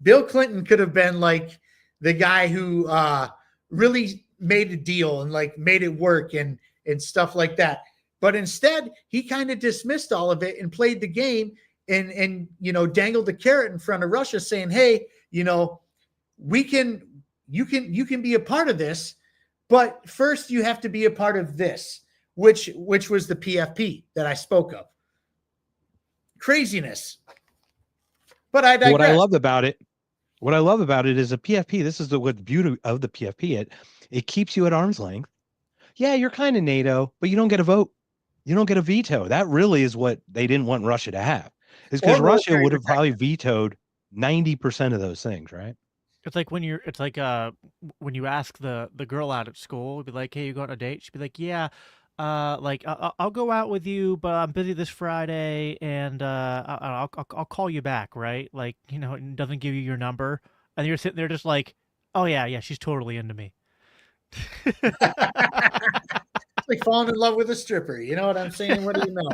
Bill Clinton could have been like the guy who really made a deal and like made it work and stuff like that. But instead, he kind of dismissed all of it and played the game and dangled the carrot in front of Russia, saying, "Hey, you can be a part of this, but first you have to be a part of this," which was the PFP that I spoke of. Craziness. But I digress. What I love about it is a PFP. This is what's beauty of the PFP. It keeps you at arm's length. Yeah, you're kind of NATO, but you don't get a vote. You don't get a veto. That really is what they didn't want Russia to have. Is Or because Russia military would have probably protection. vetoed 90% of those things, right? It's like when you ask the girl out at school, be like, "Hey, you go on a date?" She'd be like, "Yeah, like I'll go out with you, but I'm busy this Friday, and I'll call you back, right?" Like, it doesn't give you your number, and you're sitting there just like, "Oh yeah, she's totally into me." It's like falling in love with a stripper. You know what I'm saying? What do you know?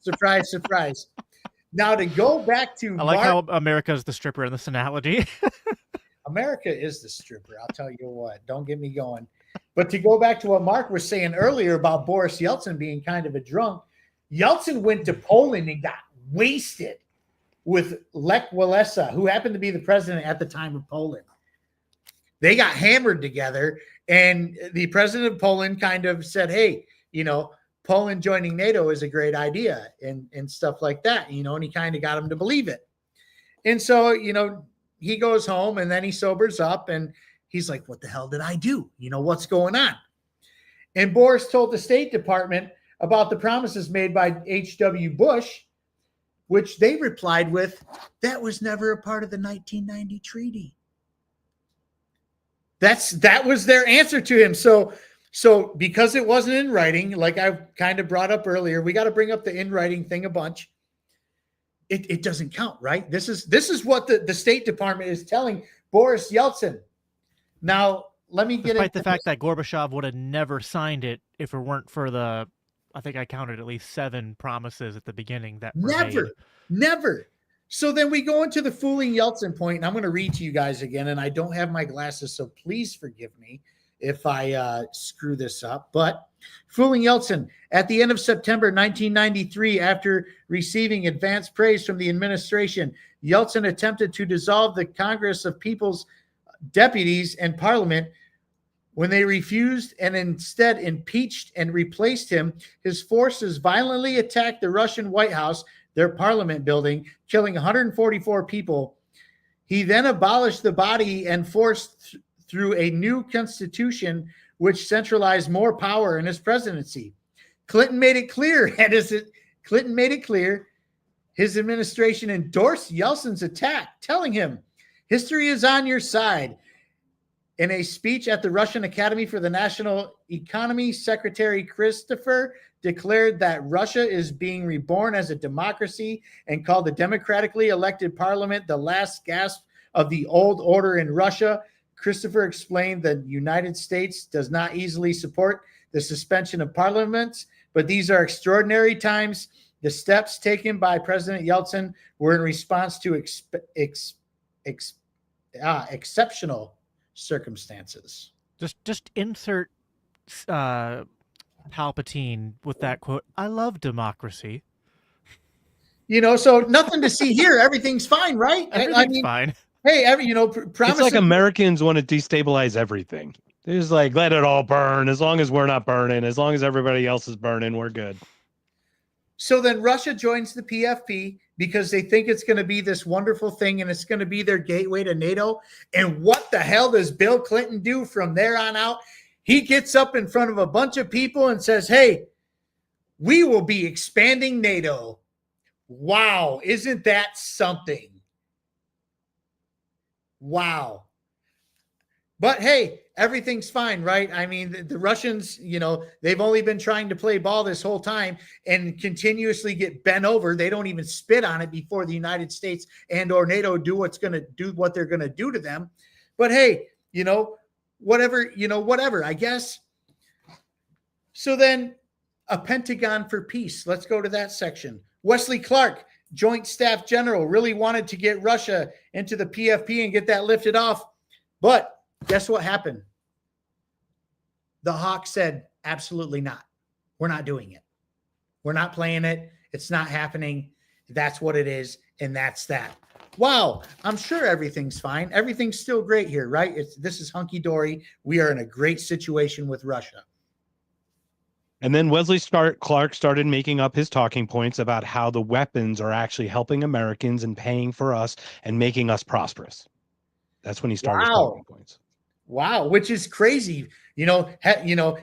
Surprise, surprise. Now to go back to I like Mark, how America's the stripper in this analogy. America is the stripper. I'll tell you what. Don't get me going. But to go back to what Mark was saying earlier about Boris Yeltsin being kind of a drunk, Yeltsin went to Poland and got wasted with Lech Walesa, who happened to be the president at the time of Poland. They got hammered together, and the president of Poland kind of said, "Hey, Poland joining NATO is a great idea," and stuff like that, and he kind of got him to believe it. And so, he goes home and then he sobers up and he's like, "What the hell did I do? What's going on?" And Boris told the State Department about the promises made by H.W. Bush, which they replied with, "That was never a part of the 1990 treaty." That was their answer to him. So because it wasn't in writing, like I kind of brought up earlier, we got to bring up the in writing thing a bunch. It doesn't count, right? This is what the State Department is telling Boris Yeltsin. Now, let me get Despite the fact that Gorbachev would have never signed it if it weren't for I think I counted at least 7 promises at the beginning that were never. So then we go into the fooling Yeltsin point, and I'm going to read to you guys again, and I don't have my glasses, so please forgive me if I screw this up. But fooling Yeltsin, at the end of September 1993, after receiving advance praise from the administration, Yeltsin attempted to dissolve the Congress of People's Deputies and Parliament. When they refused and instead impeached and replaced him, his forces violently attacked the Russian White House, their parliament building, killing 144 people. He then abolished the body and forced through a new constitution which centralized more power in his presidency. Clinton made it clear his administration endorsed Yeltsin's attack, telling him, "History is on your side." In a speech at the Russian Academy for the National Economy, Secretary Christopher declared that Russia is being reborn as a democracy and called the democratically elected parliament the last gasp of the old order in Russia. Christopher explained that the United States does not easily support the suspension of parliaments, but these are extraordinary times. The steps taken by President Yeltsin were in response to exceptional circumstances. Just insert Palpatine with that quote, "I love democracy." So nothing to see here. Everything's fine, right? Everything's fine. Hey, It's like Americans want to destabilize everything. They're just like, let it all burn. As long as we're not burning, as long as everybody else is burning, we're good. So then Russia joins the PFP because they think it's going to be this wonderful thing and it's going to be their gateway to NATO. And what the hell does Bill Clinton do from there on out? He gets up in front of a bunch of people and says, "Hey, we will be expanding NATO." Wow. Isn't that something? Wow. But hey, everything's fine, right? I mean, the Russians, they've only been trying to play ball this whole time and continuously get bent over. They don't even spit on it before the United States and or NATO do what they're going to do to them. But hey, whatever, I guess. So then a Pentagon for peace. Let's go to that section. Wesley Clark, Joint Staff General, really wanted to get Russia into the PFP and get that lifted off. But guess what happened? The Hawk said, "Absolutely not. We're not doing it. We're not playing it. It's not happening. That's what it is. And that's that." Wow. I'm sure everything's fine. Everything's still great here, right? This is hunky-dory. We are in a great situation with Russia. And then Wesley Clark started making up his talking points about how the weapons are actually helping Americans and paying for us and making us prosperous. That's when he started his talking points. Wow, which is crazy.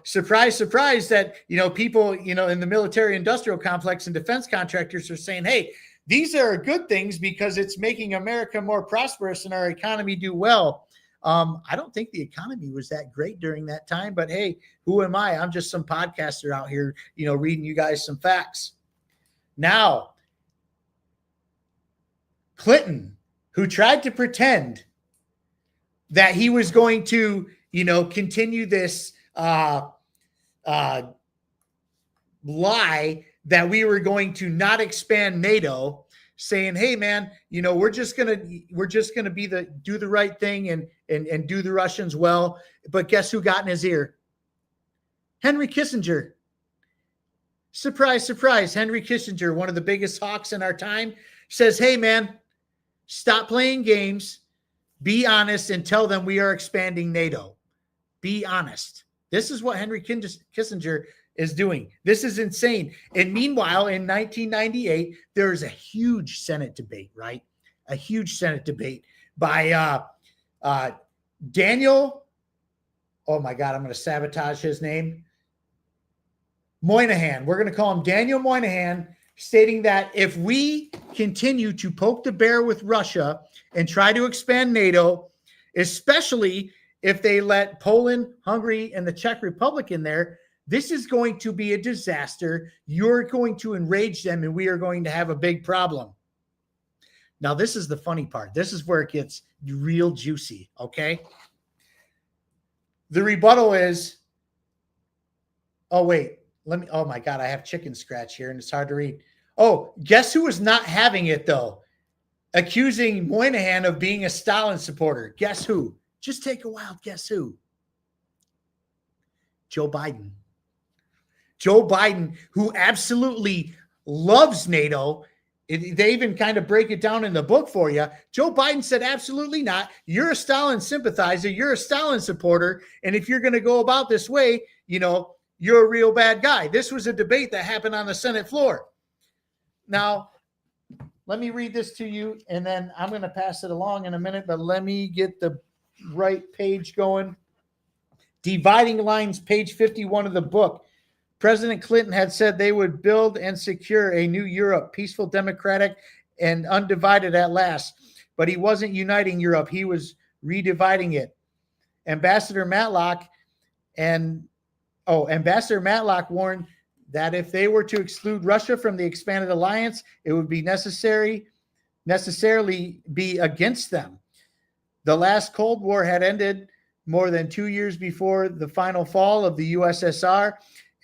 Surprise, surprise that, people, in the military industrial complex and defense contractors are saying, hey, these are good things because it's making America more prosperous and our economy do well. I don't think the economy was that great during that time, but hey, who am I? I'm just some podcaster out here, reading you guys some facts. Now, Clinton, who tried to pretend that he was going to, continue this lie that we were going to not expand NATO, saying, hey man, we're just gonna do the right thing and do the Russians well. But guess who got in his ear? Henry Kissinger. Surprise, surprise. Henry Kissinger, one of the biggest hawks in our time, says, hey man, stop playing games, be honest, and tell them we are expanding NATO. Be honest. This is what Henry Kissinger is doing. This is insane. And meanwhile, in 1998, there is a huge Senate debate, right? A huge Senate debate by Daniel, oh my God, I'm going to sabotage his name. Moynihan. We're going to call him Daniel Moynihan, stating that if we continue to poke the bear with Russia and try to expand NATO, especially if they let Poland, Hungary, and the Czech Republic in there, this is going to be a disaster. You're going to enrage them, and we are going to have a big problem. Now, this is the funny part. This is where it gets real juicy, okay? The rebuttal is, oh, wait. Oh, my God, I have chicken scratch here, and it's hard to read. Oh, guess who was not having it, though? Accusing Moynihan of being a Stalin supporter. Guess who? Just take a wild guess who? Joe Biden. Joe Biden, who absolutely loves NATO. They even kind of break it down in the book for you. Joe Biden said, absolutely not. You're a Stalin sympathizer. You're a Stalin supporter. And if you're going to go about this way, you're a real bad guy. This was a debate that happened on the Senate floor. Now, let me read this to you, and then I'm going to pass it along in a minute, but let me get the right page going. Dividing Lines, page 51 of the book. President Clinton had said they would build and secure a new Europe, peaceful, democratic, and undivided at last. But he wasn't uniting Europe. He was redividing it. Ambassador Matlock warned that if they were to exclude Russia from the expanded alliance, it would be necessarily be against them. The last Cold War had ended more than 2 years before the final fall of the USSR,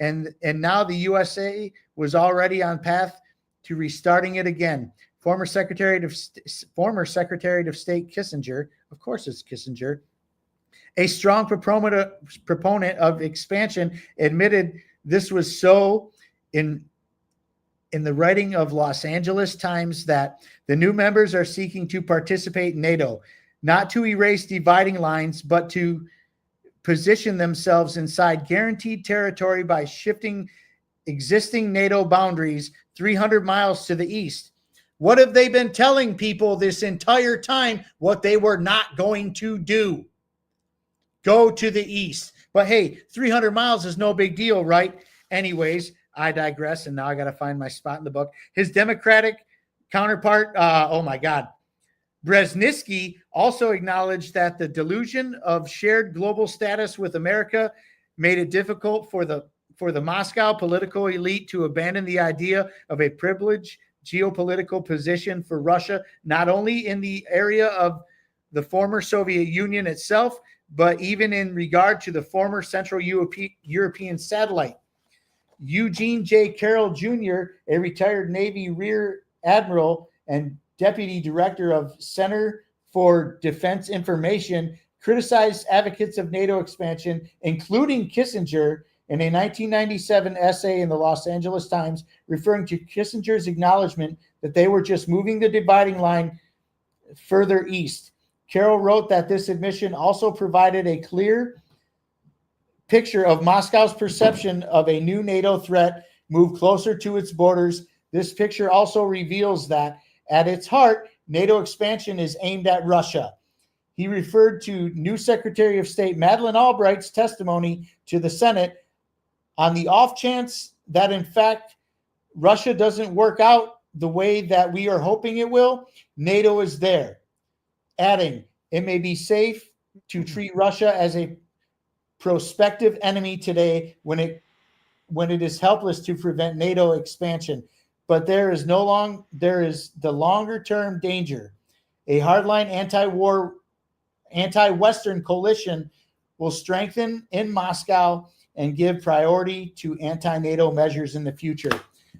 and now the USA was already on path to restarting it again. Former Secretary of State Kissinger, of course it's Kissinger, a strong proponent of expansion, admitted this was so in the writing of Los Angeles Times that the new members are seeking to participate in NATO, not to erase dividing lines, but to position themselves inside guaranteed territory by shifting existing NATO boundaries 300 miles to the east. What have they been telling people this entire time? What they were not going to do. Go to the east. But hey, 300 miles is no big deal, right? Anyways, I digress, and now I got to find my spot in the book. His Democratic counterpart, Brzezinski, also acknowledged that the delusion of shared global status with America made it difficult for the Moscow political elite to abandon the idea of a privileged geopolitical position for Russia, not only in the area of the former Soviet Union itself, but even in regard to the former Central European satellite. Eugene J. Carroll Jr., a retired Navy Rear Admiral and Deputy Director of Center for Defense Information, criticized advocates of NATO expansion, including Kissinger, in a 1997 essay in the Los Angeles Times, referring to Kissinger's acknowledgement that they were just moving the dividing line further east. Carroll wrote that this admission also provided a clear picture of Moscow's perception of a new NATO threat move closer to its borders. This picture also reveals that at its heart, NATO expansion is aimed at Russia. he referred to new Secretary of State Madeleine Albright's testimony to the Senate on the off chance that, in fact, Russia doesn't work out the way that we are hoping it will. NATO is there, adding, it may be safe to treat Russia as a prospective enemy today when it is helpless to prevent NATO expansion. But there is the longer term danger. A hardline anti-Western coalition will strengthen in Moscow and give priority to anti-NATO measures in the future.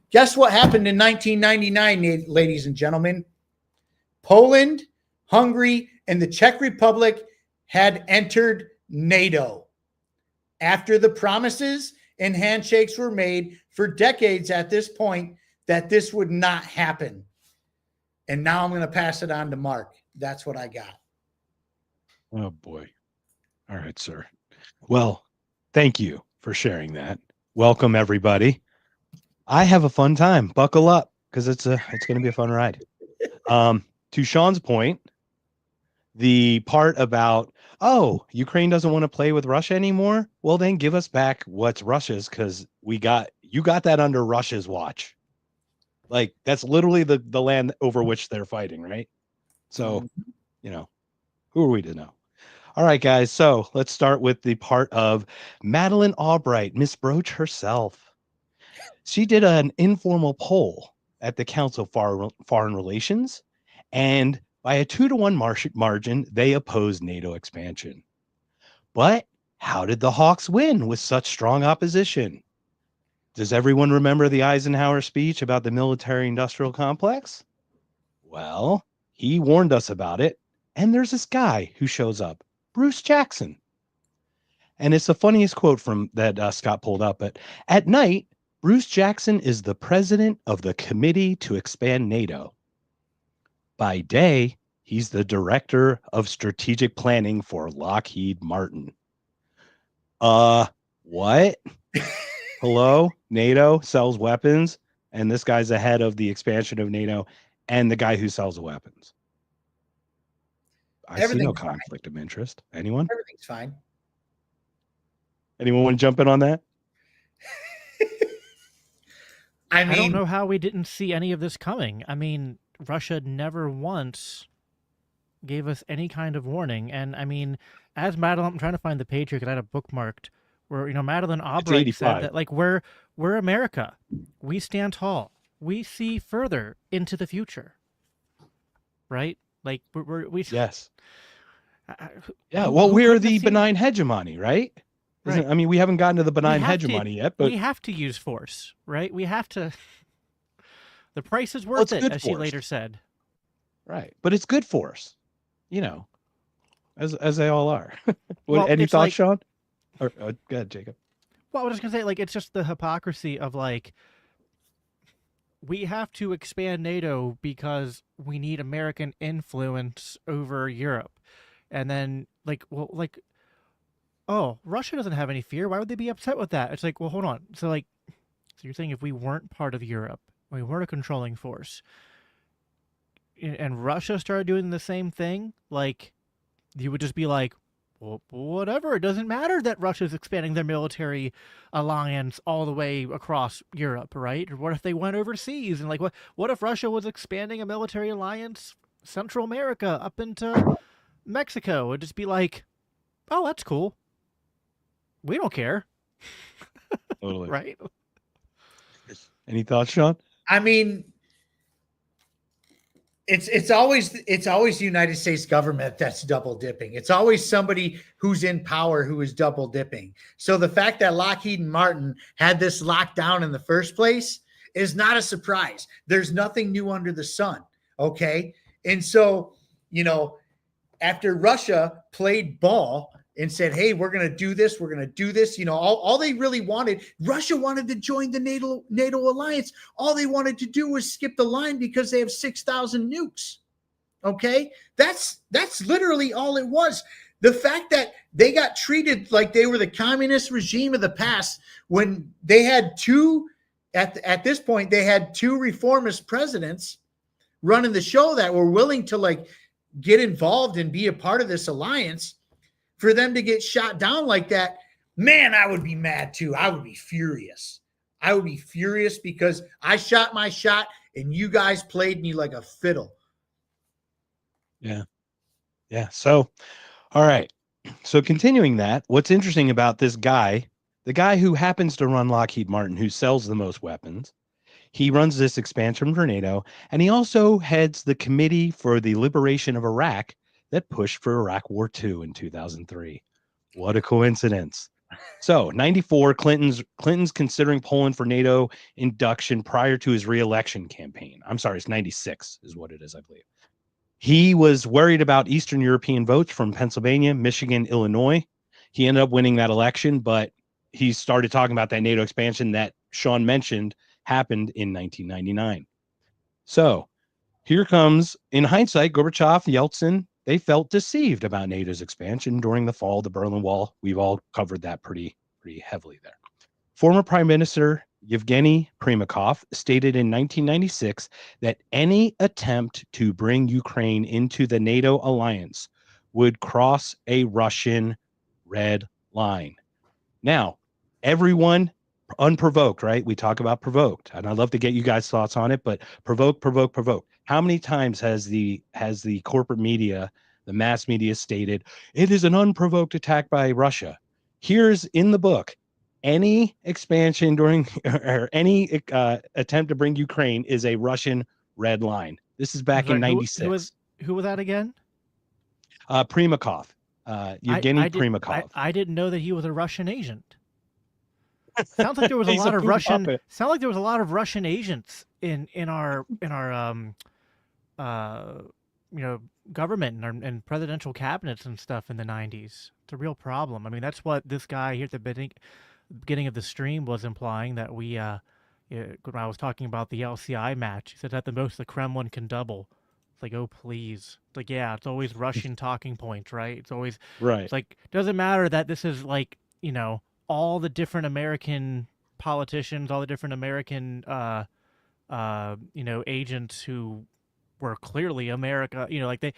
Guess what happened in 1999, ladies and gentlemen? Poland, Hungary, and the Czech Republic had entered NATO after the promises and handshakes were made for decades at this point that this would not happen. And now I'm going to pass it on to Mark. That's what I got. Oh, boy. All right, sir. Well, thank you for sharing that. Welcome, everybody. I have a fun time. Buckle up, because it's going to be a fun ride. To Shaun's point, the part about, oh, Ukraine doesn't want to play with Russia anymore. Well, then give us back what's Russia's, because you got that under Russia's watch. Like, that's literally the land over which they're fighting, right? So, who are we to know? All right, guys. So let's start with the part of Madeleine Albright, Miss Broach herself. She did an informal poll at the Council of Foreign Relations, and by a 2-to-1 margin, they opposed NATO expansion. But how did the Hawks win with such strong opposition? Does everyone remember the Eisenhower speech about the military-industrial complex? Well, he warned us about it, and there's this guy who shows up, Bruce Jackson. And it's the funniest quote from that Scott pulled up. But at night, Bruce Jackson is the president of the Committee to Expand NATO. By day, he's the director of strategic planning for Lockheed Martin. What? Hello? NATO sells weapons, and this guy's the head of the expansion of NATO and the guy who sells the weapons. I see no conflict of interest. Anyone? Everything's fine. Anyone want to jump in on that? I don't know how we didn't see any of this coming. I mean, Russia never once gave us any kind of warning. And I mean, as Madeleine, I'm trying to find the page here because I had it bookmarked, where, Madeleine Albright said that, like, we're America. We stand tall. We see further into the future. Right? Like, we yes. Yeah, well, we're the benign hegemony, right? Right. I mean, we haven't gotten to the benign hegemony yet, but we have to use force, right? We have to. The price is worth it, as she later said. Right, but it's good force, as they all are. Any thoughts, Shaun? Or go ahead, Jacob. Well, I was just gonna say, like, it's just the hypocrisy of, like, we have to expand NATO because we need American influence over Europe, and then, like, well, like, oh, Russia doesn't have any fear. Why would they be upset with that? It's like, well, hold on. So you're saying if we weren't part of Europe, we weren't a controlling force, and Russia started doing the same thing, like, you would just be like, well, whatever. It doesn't matter that Russia's expanding their military alliance all the way across Europe, right? Or what if they went overseas? And, like, what if Russia was expanding a military alliance Central America up into Mexico? It'd just be like, oh, that's cool. We don't care. Totally. Right? Any thoughts, Shaun? I mean, it's always the United States government that's double dipping. It's always somebody who's in power who is double dipping. So the fact that Lockheed Martin had this locked down in the first place is not a surprise. There's nothing new under the sun. Okay. And so, after Russia played ball and said, hey, we're going to do this. We're going to do this. All they really wanted, Russia wanted to join the NATO alliance. All they wanted to do was skip the line because they have 6,000 nukes. Okay. That's literally all it was. The fact that they got treated like they were the communist regime of the past, when they had at this point, they had two reformist presidents running the show that were willing to, like, get involved and be a part of this alliance, for them to get shot down like that, man, I would be mad too. I would be furious. I would be furious because I shot my shot and you guys played me like a fiddle. Yeah. Yeah. So, all right. So continuing that, what's interesting about this guy, the guy who happens to run Lockheed Martin, who sells the most weapons, he runs this expansion for NATO, and he also heads the Committee for the Liberation of Iraq that pushed for Iraq War II in 2003. What a coincidence. So 94, Clinton's considering Poland for NATO induction prior to his re-election campaign. I'm sorry, it's 96 is what it is, I believe. He was worried about Eastern European votes from Pennsylvania, Michigan, Illinois. He ended up winning that election, but he started talking about that NATO expansion that Shaun mentioned happened in 1999. So here comes, in hindsight, Gorbachev, Yeltsin, they felt deceived about NATO's expansion during the fall of the Berlin Wall. We've all covered that pretty heavily there. Former Prime Minister Yevgeny Primakov stated in 1996 that any attempt to bring Ukraine into the NATO alliance would cross a Russian red line. Now, everyone, unprovoked, right? We talk about Provoked, and I'd love to get you guys' thoughts on it, but provoke. How many times has the corporate media, the mass media stated it is an unprovoked attack by Russia? Here's in the book, any expansion during or any attempt to bring Ukraine is a Russian red line. This is back in 96. Who was that again? Primakov, Yevgeny Primakov. I didn't know that he was a Russian agent. Sounds like there was a lot of Russian. puppet. Sounds like there was a lot of Russian agents in our government and presidential cabinets and stuff in the 90s. It's a real problem. I mean, that's what this guy here at the beginning of the stream was implying, that we when I was talking about the LCI match, he said at the most the Kremlin can double. It's like, oh please. It's like, yeah, it's always Russian talking points, right? It's always Right. It's like, doesn't matter that this is like, all the different American politicians, all the different American agents who were clearly America, like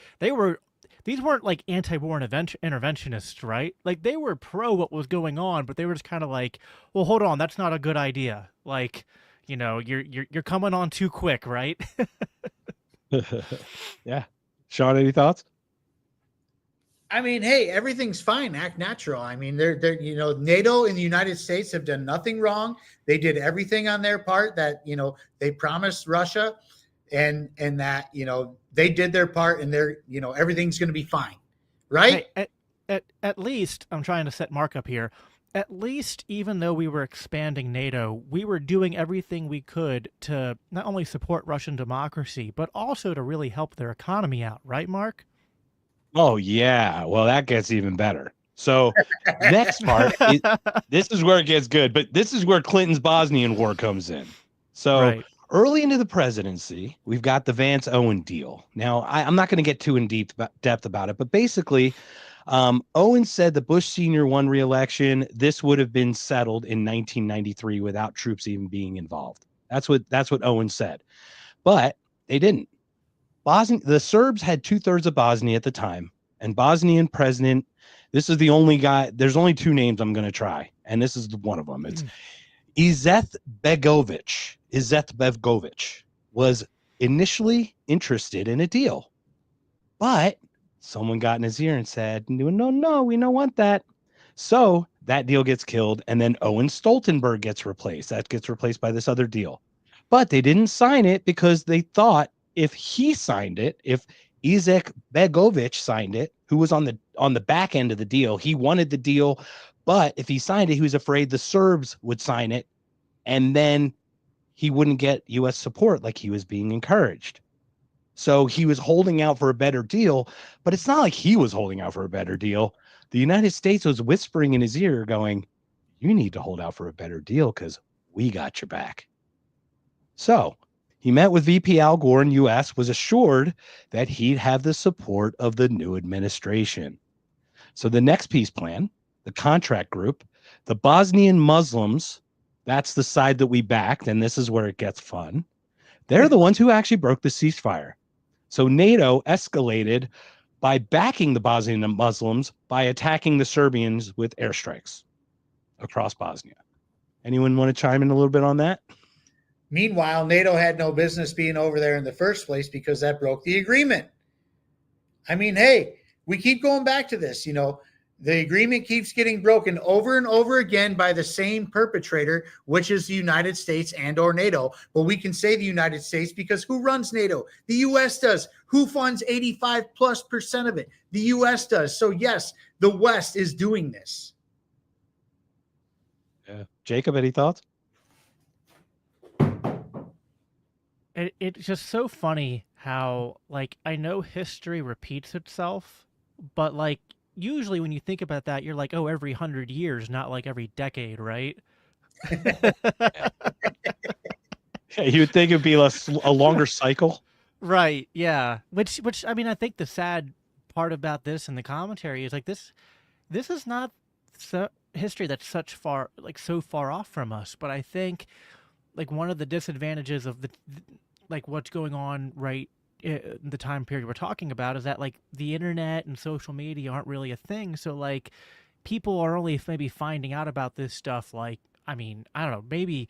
these weren't like anti-war interventionists, right? Like they were pro what was going on, but they were just kind of like, well, hold on, that's not a good idea. Like, you're coming on too quick, right? Yeah. Shaun, any thoughts? I mean, hey, everything's fine. Act natural. I mean, they're NATO and the United States have done nothing wrong. They did everything on their part that, they promised Russia, and that, they did their part, and they're, everything's going to be fine. Right. Hey, at least I'm trying to set Mark up here. At least, even though we were expanding NATO, we were doing everything we could to not only support Russian democracy, but also to really help their economy out. Right, Mark? Oh, yeah. Well, that gets even better. So next part, this is where it gets good, but this is where Clinton's Bosnian war comes in. So Right. Early into the presidency, we've got the Vance-Owen deal. Now, I'm not going to get too in depth about it, but basically, Owen said the Bush Sr. won re-election. This would have been settled in 1993 without troops even being involved. That's what Owen said. But they didn't. The Serbs had 2/3 of Bosnia at the time, and Bosnian president, this is the only guy, there's only two names I'm going to try, and this is one of them. It's Izetbegovic was initially interested in a deal, but someone got in his ear and said, no, we don't want that. So that deal gets killed, and then Owen Stoltenberg gets replaced. That gets replaced by this other deal. But they didn't sign it because they thought if he signed it, if Izetbegovic signed it, who was on the back end of the deal, he wanted the deal, but if he signed it, he was afraid the Serbs would sign it, and then he wouldn't get U.S. support like he was being encouraged. So he was holding out for a better deal, but it's not like he was holding out for a better deal. The United States was whispering in his ear going, you need to hold out for a better deal because we got your back. So he met with VP Al Gore in U.S., was assured that he'd have the support of the new administration. So the next peace plan, the contract group, the Bosnian Muslims, that's the side that we backed, and this is where it gets fun. They're the ones who actually broke the ceasefire. So NATO escalated by backing the Bosnian Muslims by attacking the Serbians with airstrikes across Bosnia. Anyone want to chime in a little bit on that? Meanwhile, NATO had no business being over there in the first place because that broke the agreement. I mean, hey, we keep going back to this. The agreement keeps getting broken over and over again by the same perpetrator, which is the United States and or NATO. But we can say the United States because who runs NATO? The U.S. does. Who funds 85+% of it? The U.S. does. So yes, the West is doing this. Yeah. Jacob, any thoughts? It's just so funny how, like, I know history repeats itself, but, like, usually when you think about that, you're like, oh, every 100 years, not like every decade, right? Yeah, you would think it'd be a longer cycle. Right, yeah. Which I mean, I think the sad part about this in the commentary is like this is not history that's so far off from us, but I think like one of the disadvantages of like what's going on right in the time period we're talking about is that like the internet and social media aren't really a thing, so like people are only maybe finding out about this stuff like, I mean, I don't know, maybe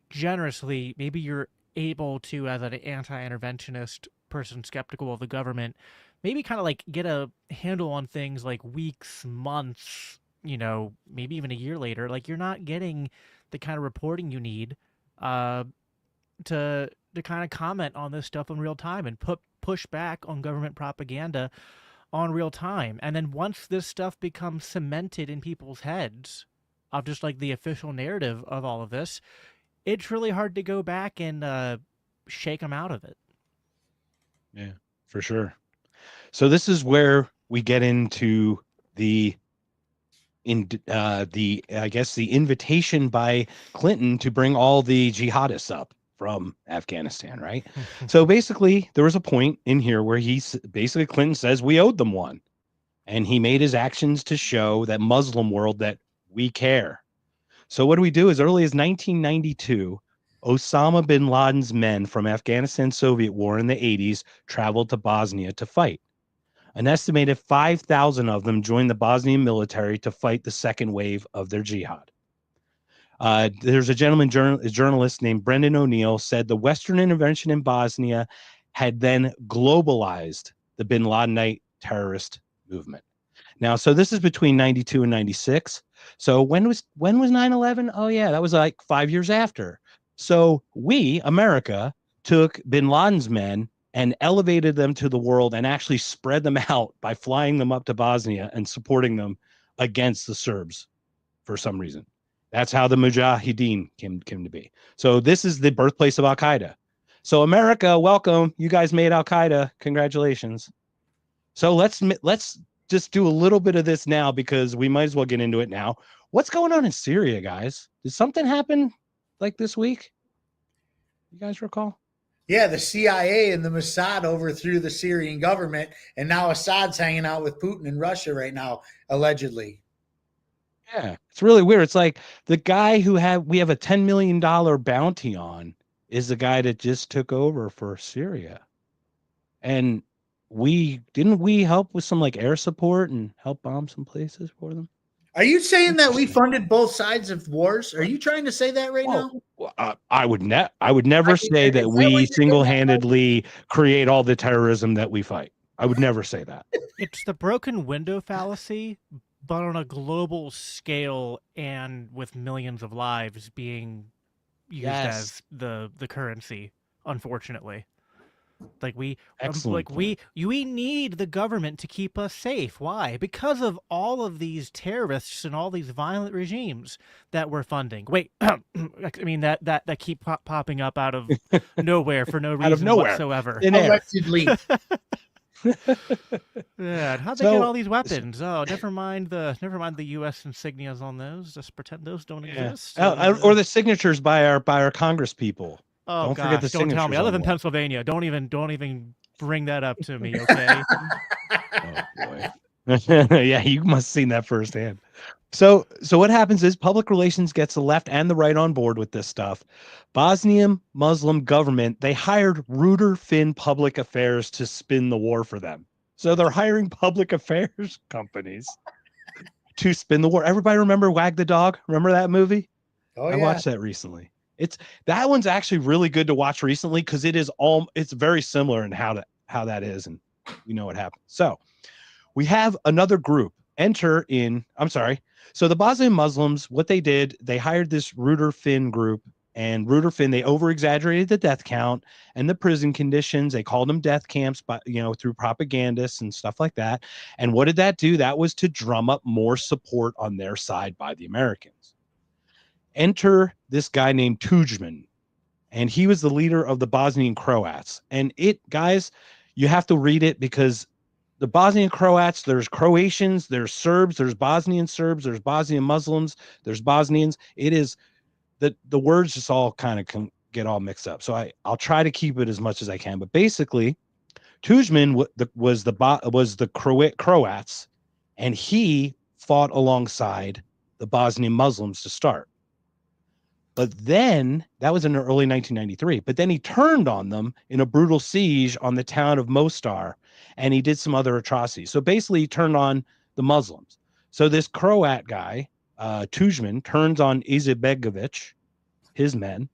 generously, maybe you're able to, as an anti-interventionist person skeptical of the government, maybe kind of like get a handle on things like weeks, months, maybe even a year later. Like you're not getting the kind of reporting you need to kind of comment on this stuff in real time and push back on government propaganda on real time. And then once this stuff becomes cemented in people's heads of just like the official narrative of all of this, it's really hard to go back and shake them out of it. Yeah, for sure. So this is where we get into the invitation by Clinton to bring all the jihadists up from Afghanistan, right? So basically, there was a point in here where Clinton says we owed them one, and he made his actions to show that Muslim world that we care. So what do we do? As early as 1992, Osama bin Laden's men from Afghanistan Soviet War in the 80s traveled to Bosnia to fight. An estimated 5,000 of them joined the Bosnian military to fight the second wave of their jihad. There's a journalist named Brendan O'Neill said the Western intervention in Bosnia had then globalized the bin Ladenite terrorist movement. Now, so this is between 92 and 96. So when was 9/11? Oh yeah, that was like 5 years after. So we, America, took bin Laden's men and elevated them to the world and actually spread them out by flying them up to Bosnia and supporting them against the Serbs for some reason. That's how the Mujahideen came to be. So this is the birthplace of Al-Qaeda. So America, welcome. You guys made Al-Qaeda. Congratulations. So let's just do a little bit of this now because we might as well get into it now. What's going on in Syria, guys? Did something happen like this week? You guys recall? Yeah, the CIA and the Mossad overthrew the Syrian government, and now Assad's hanging out with Putin in Russia right now, allegedly. Yeah, it's really weird. It's like the guy we have a $10 million bounty on is the guy that just took over for Syria. And didn't we help with some like air support and help bomb some places for them? Are you saying that we funded both sides of wars? Are you trying to say that right now? I would never say that we single-handedly create all the terrorism that we fight. I would never say that. It's the broken window fallacy, but on a global scale and with millions of lives being used as the currency, unfortunately. Like we need the government to keep us safe. Why? Because of all of these terrorists and all these violent regimes that we're funding. Wait, I mean that keep popping up out of nowhere for no reason whatsoever. Allegedly. Yeah, how'd they get all these weapons? Oh, never mind the U.S. insignias on those. Just pretend those don't exist. Or the signatures by our Congress people. Oh, forget the signatures. Don't tell me. I live in Pennsylvania. Don't even bring that up to me, okay? Oh boy. Yeah, you must have seen that firsthand. So what happens is public relations gets the left and the right on board with this stuff. Bosnian Muslim government, they hired Reuter Finn Public Affairs to spin the war for them. So they're hiring public affairs companies to spin the war. Everybody remember Wag the Dog? Remember that movie? Oh I yeah. watched that recently. That one's actually really good to watch recently because it's very similar in how that is, and you know what happened. So we have another group So the Bosnian Muslims, what they did, they hired this Reuter Finn group, and Reuter Finn, they over exaggerated the death count and the prison conditions. They called them death camps, but through propagandists and stuff like that. And what did that do? That was to drum up more support on their side by the Americans. Enter this guy named Tudjman, and he was the leader of the Bosnian Croats. And guys, you have to read it because the Bosnian Croats, there's Croatians, there's Serbs, there's Bosnian Muslims, there's Bosnians. It is the words just all kind of get all mixed up. So I'll try to keep it as much as I can. But basically, Tudjman was the Croats, and he fought alongside the Bosnian Muslims to start. But then that was in early 1993. But then he turned on them in a brutal siege on the town of Mostar, and he did some other atrocities. So basically, he turned on the Muslims. So this Croat guy, Tudjman, turns on Izetbegovic, his men,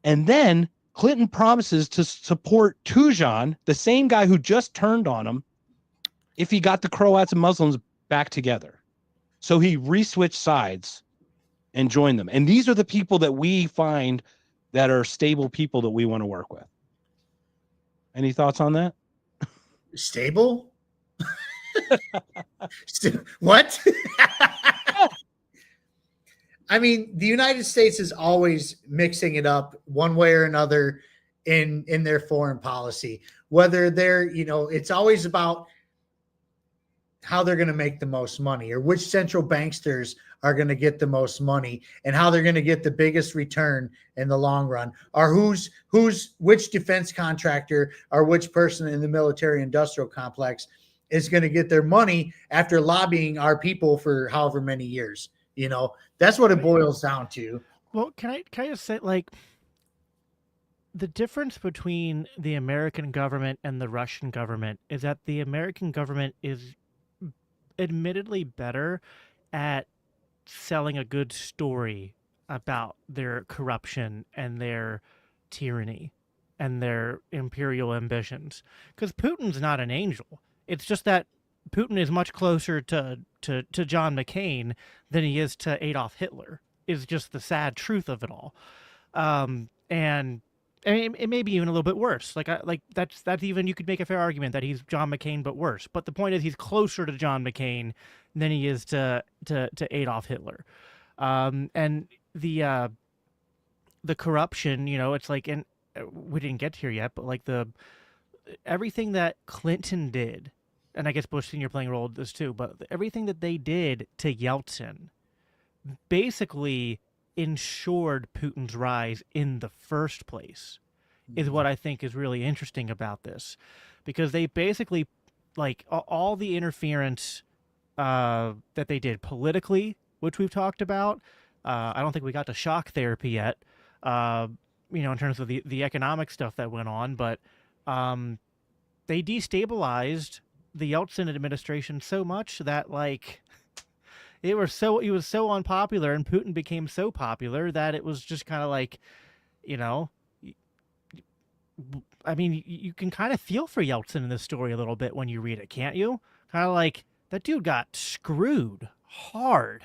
and then Clinton promises to support Tudjman, the same guy who just turned on him, if he got the Croats and Muslims back together. So he re-switched sides and join them. And these are the people that we find that are stable people that we want to work with. Any thoughts on that? Stable? What? I mean, the United States is always mixing it up one way or another in their foreign policy. Whether they're, it's always about how they're going to make the most money, or which central banksters are going to get the most money, and how they're going to get the biggest return in the long run, or which defense contractor or which person in the military industrial complex is going to get their money after lobbying our people for however many years. That's what it boils down to. Well, can I just say, like, the difference between the American government and the Russian government is that the American government is admittedly better at selling a good story about their corruption and their tyranny and their imperial ambitions. Because Putin's not an angel. It's just that Putin is much closer to John McCain than he is to Adolf Hitler, is just the sad truth of it all. And I mean, it may be even a little bit worse. Like that's even, you could make a fair argument that he's John McCain but worse. But the point is, he's closer to John McCain than he is to Adolf Hitler. And the corruption, it's like, and we didn't get here yet, but like everything that Clinton did, and I guess Bush Sr. playing a role in this too, but everything that they did to Yeltsin basically ensured Putin's rise in the first place, is what I think is really interesting about this. Because they basically, like, all the interference that they did politically, which we've talked about, I don't think we got to shock therapy yet, in terms of the economic stuff that went on, but they destabilized the Yeltsin administration so much that, like, he was so unpopular, and Putin became so popular that it was just kind of like, I mean, you can kind of feel for Yeltsin in this story a little bit when you read it, can't you? Kind of like, that dude got screwed hard.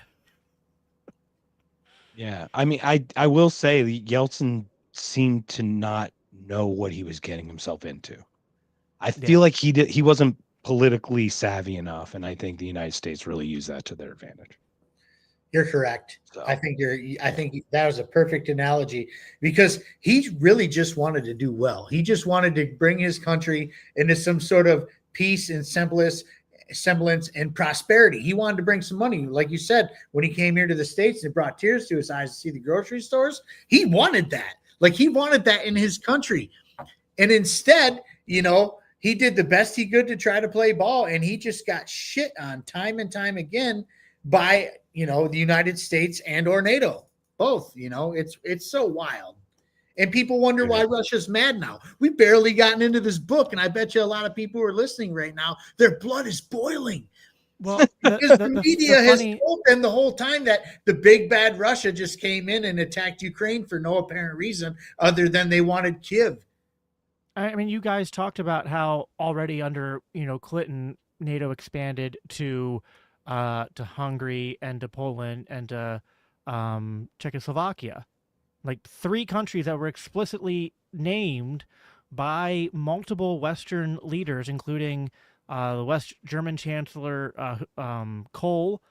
Yeah, I mean, I will say Yeltsin seemed to not know what he was getting himself into. I feel like he wasn't politically savvy enough, and I think the United States really used that to their advantage. You're correct. So. I think that was a perfect analogy, because he really just wanted to do well. He just wanted to bring his country into some sort of peace and semblance and prosperity. He wanted to bring some money. Like you said, when he came here to the States, it brought tears to his eyes to see the grocery stores. He wanted that. Like, he wanted that in his country. And instead, he did the best he could to try to play ball, and he just got shit on time and time again by the United States and or NATO, both. It's so wild. And people wonder why Russia's mad now. We've barely gotten into this book, and I bet you a lot of people who are listening right now, their blood is boiling. Well, because the media has told them the whole time that the big bad Russia just came in and attacked Ukraine for no apparent reason other than they wanted Kyiv. I mean, you guys talked about how already under Clinton, NATO expanded to Hungary and to Poland and to Czechoslovakia, like 3 countries that were explicitly named by multiple Western leaders, including the West German Chancellor Kohl,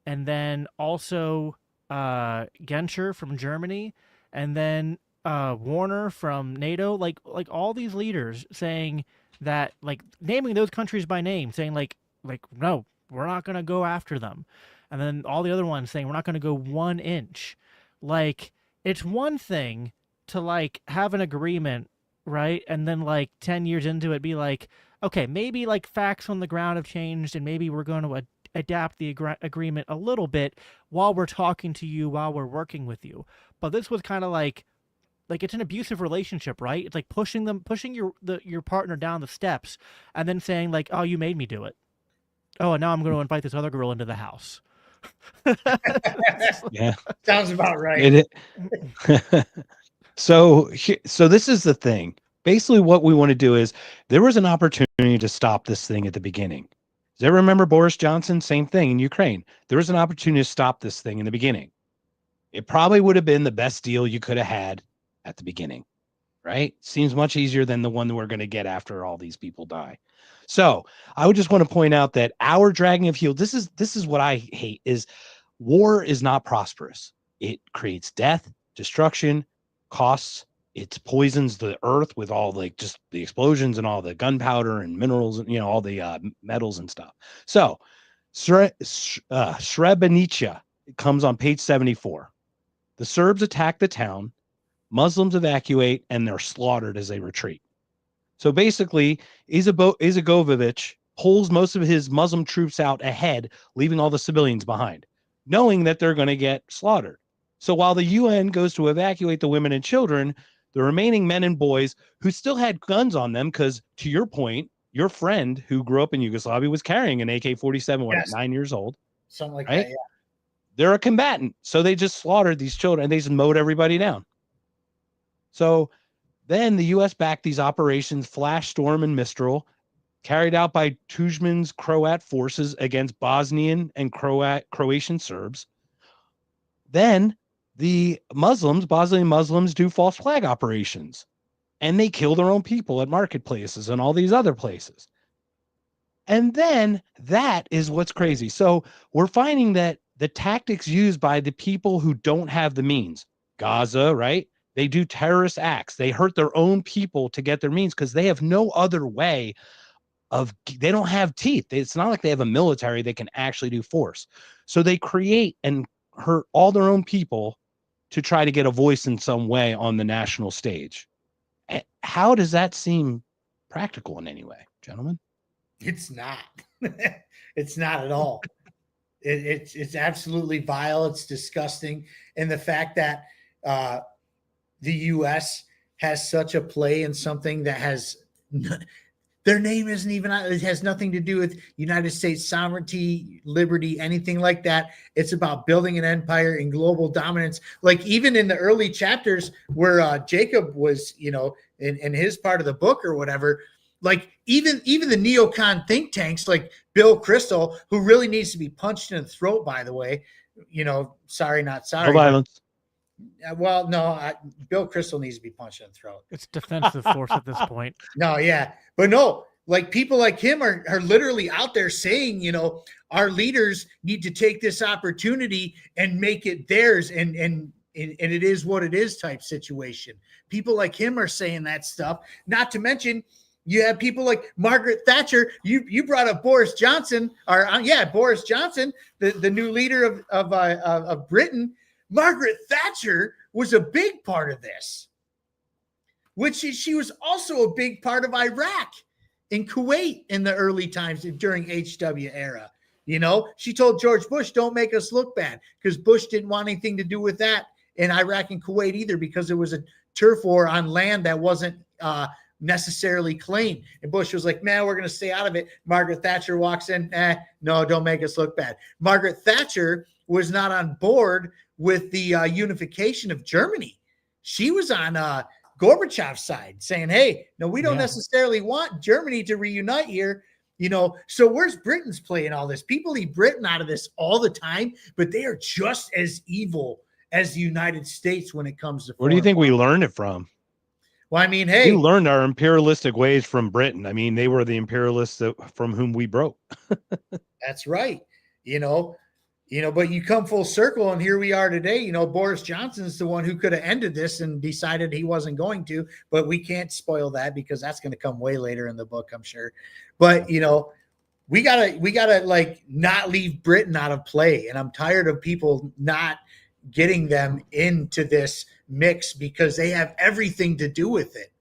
and then also Genscher from Germany, and then Warner from NATO, like all these leaders saying that, like naming those countries by name, saying like no, we're not going to go after them, and then all the other ones saying we're not going to go 1 inch. Like, it's one thing to like have an agreement, right, and then like 10 years into it be like, okay, maybe like facts on the ground have changed, and maybe we're going to adapt the agreement a little bit while we're talking to you, while we're working with you. But this was kind of like it's an abusive relationship, right? It's like pushing your partner down the steps, and then saying like, "Oh, you made me do it. Oh, and now I'm going to invite this other girl into the house." Yeah, sounds about right. So this is the thing. Basically, what we want to do is, there was an opportunity to stop this thing at the beginning. Does everyone remember Boris Johnson? Same thing in Ukraine. There was an opportunity to stop this thing in the beginning. It probably would have been the best deal you could have had at the beginning, right? Seems much easier than the one that we're going to get after all these people die. So I would just want to point out that our dragging of heels, this is what I hate, is war is not prosperous. It creates death, destruction, costs. It poisons the earth with all like just the explosions and all the gunpowder and minerals and all the metals and stuff. So Srebrenica comes on page 74. The Serbs attack the town, Muslims evacuate, and they're slaughtered as they retreat. So basically, Izetbegovic pulls most of his Muslim troops out ahead, leaving all the civilians behind, knowing that they're going to get slaughtered. So while the UN goes to evacuate the women and children, the remaining men and boys who still had guns on them, because to your point, your friend who grew up in Yugoslavia was carrying an AK-47 when 9 years old. Something like right? that, yeah. They're a combatant. So they just slaughtered these children and they just mowed everybody down. So then the U.S. backed these operations Flash Storm and Mistral, carried out by Tudjman's Croat forces against Bosnian and Croatian Serbs. Then the Bosnian Muslims do false flag operations, and they kill their own people at marketplaces and all these other places. And then that is what's crazy. So we're finding that the tactics used by the people who don't have the means, Gaza, right? They do terrorist acts. They hurt their own people to get their means because they have no other way they don't have teeth. It's not like they have a military that can actually do force. So they create and hurt all their own people to try to get a voice in some way on the national stage. How does that seem practical in any way, gentlemen? It's not. It's not at all. It's absolutely vile. It's disgusting. And the fact that the U.S. has such a play in something that has their name isn't even, it has nothing to do with United States sovereignty, liberty, anything like that. It's about building an empire and global dominance. Like even in the early chapters where Jacob was, in his part of the book or whatever, like even the neocon think tanks like Bill Kristol, who really needs to be punched in the throat, by the way, sorry, not sorry. No violence. Well, no, Bill Kristol needs to be punched in the throat. It's defensive force at this point. No, yeah. But no, like people like him are literally out there saying, our leaders need to take this opportunity and make it theirs. And it is what it is type situation. People like him are saying that stuff. Not to mention, you have people like Margaret Thatcher. You brought up Boris Johnson, Boris Johnson, the new leader of Britain. Margaret Thatcher was a big part of this, which she was also a big part of Iraq and Kuwait in the early times during HW era. You know, she told George Bush, don't make us look bad, because Bush didn't want anything to do with that in Iraq and Kuwait either, because it was a turf war on land that wasn't necessarily claimed. And Bush was like, man, we're going to stay out of it. Margaret Thatcher walks in. No, don't make us look bad. Margaret Thatcher was not on board with the unification of Germany. She was on Gorbachev's side saying, hey, no, we don't necessarily want Germany to reunite here. You know, so where's Britain's play in all this? People leave Britain out of this all the time, but they are just as evil as the United States when it comes to Where do you think we learned it from? Well, I mean, hey, we learned our imperialistic ways from Britain. I mean, they were the imperialists from whom we broke. That's right. You know, but you come full circle, and here we are today. You know, Boris Johnson's the one who could have ended this and decided he wasn't going to, but we can't spoil that because that's going to come way later in the book, I'm sure. But, you know, we gotta like not leave Britain out of play. And I'm tired of people not getting them into this mix because they have everything to do with it.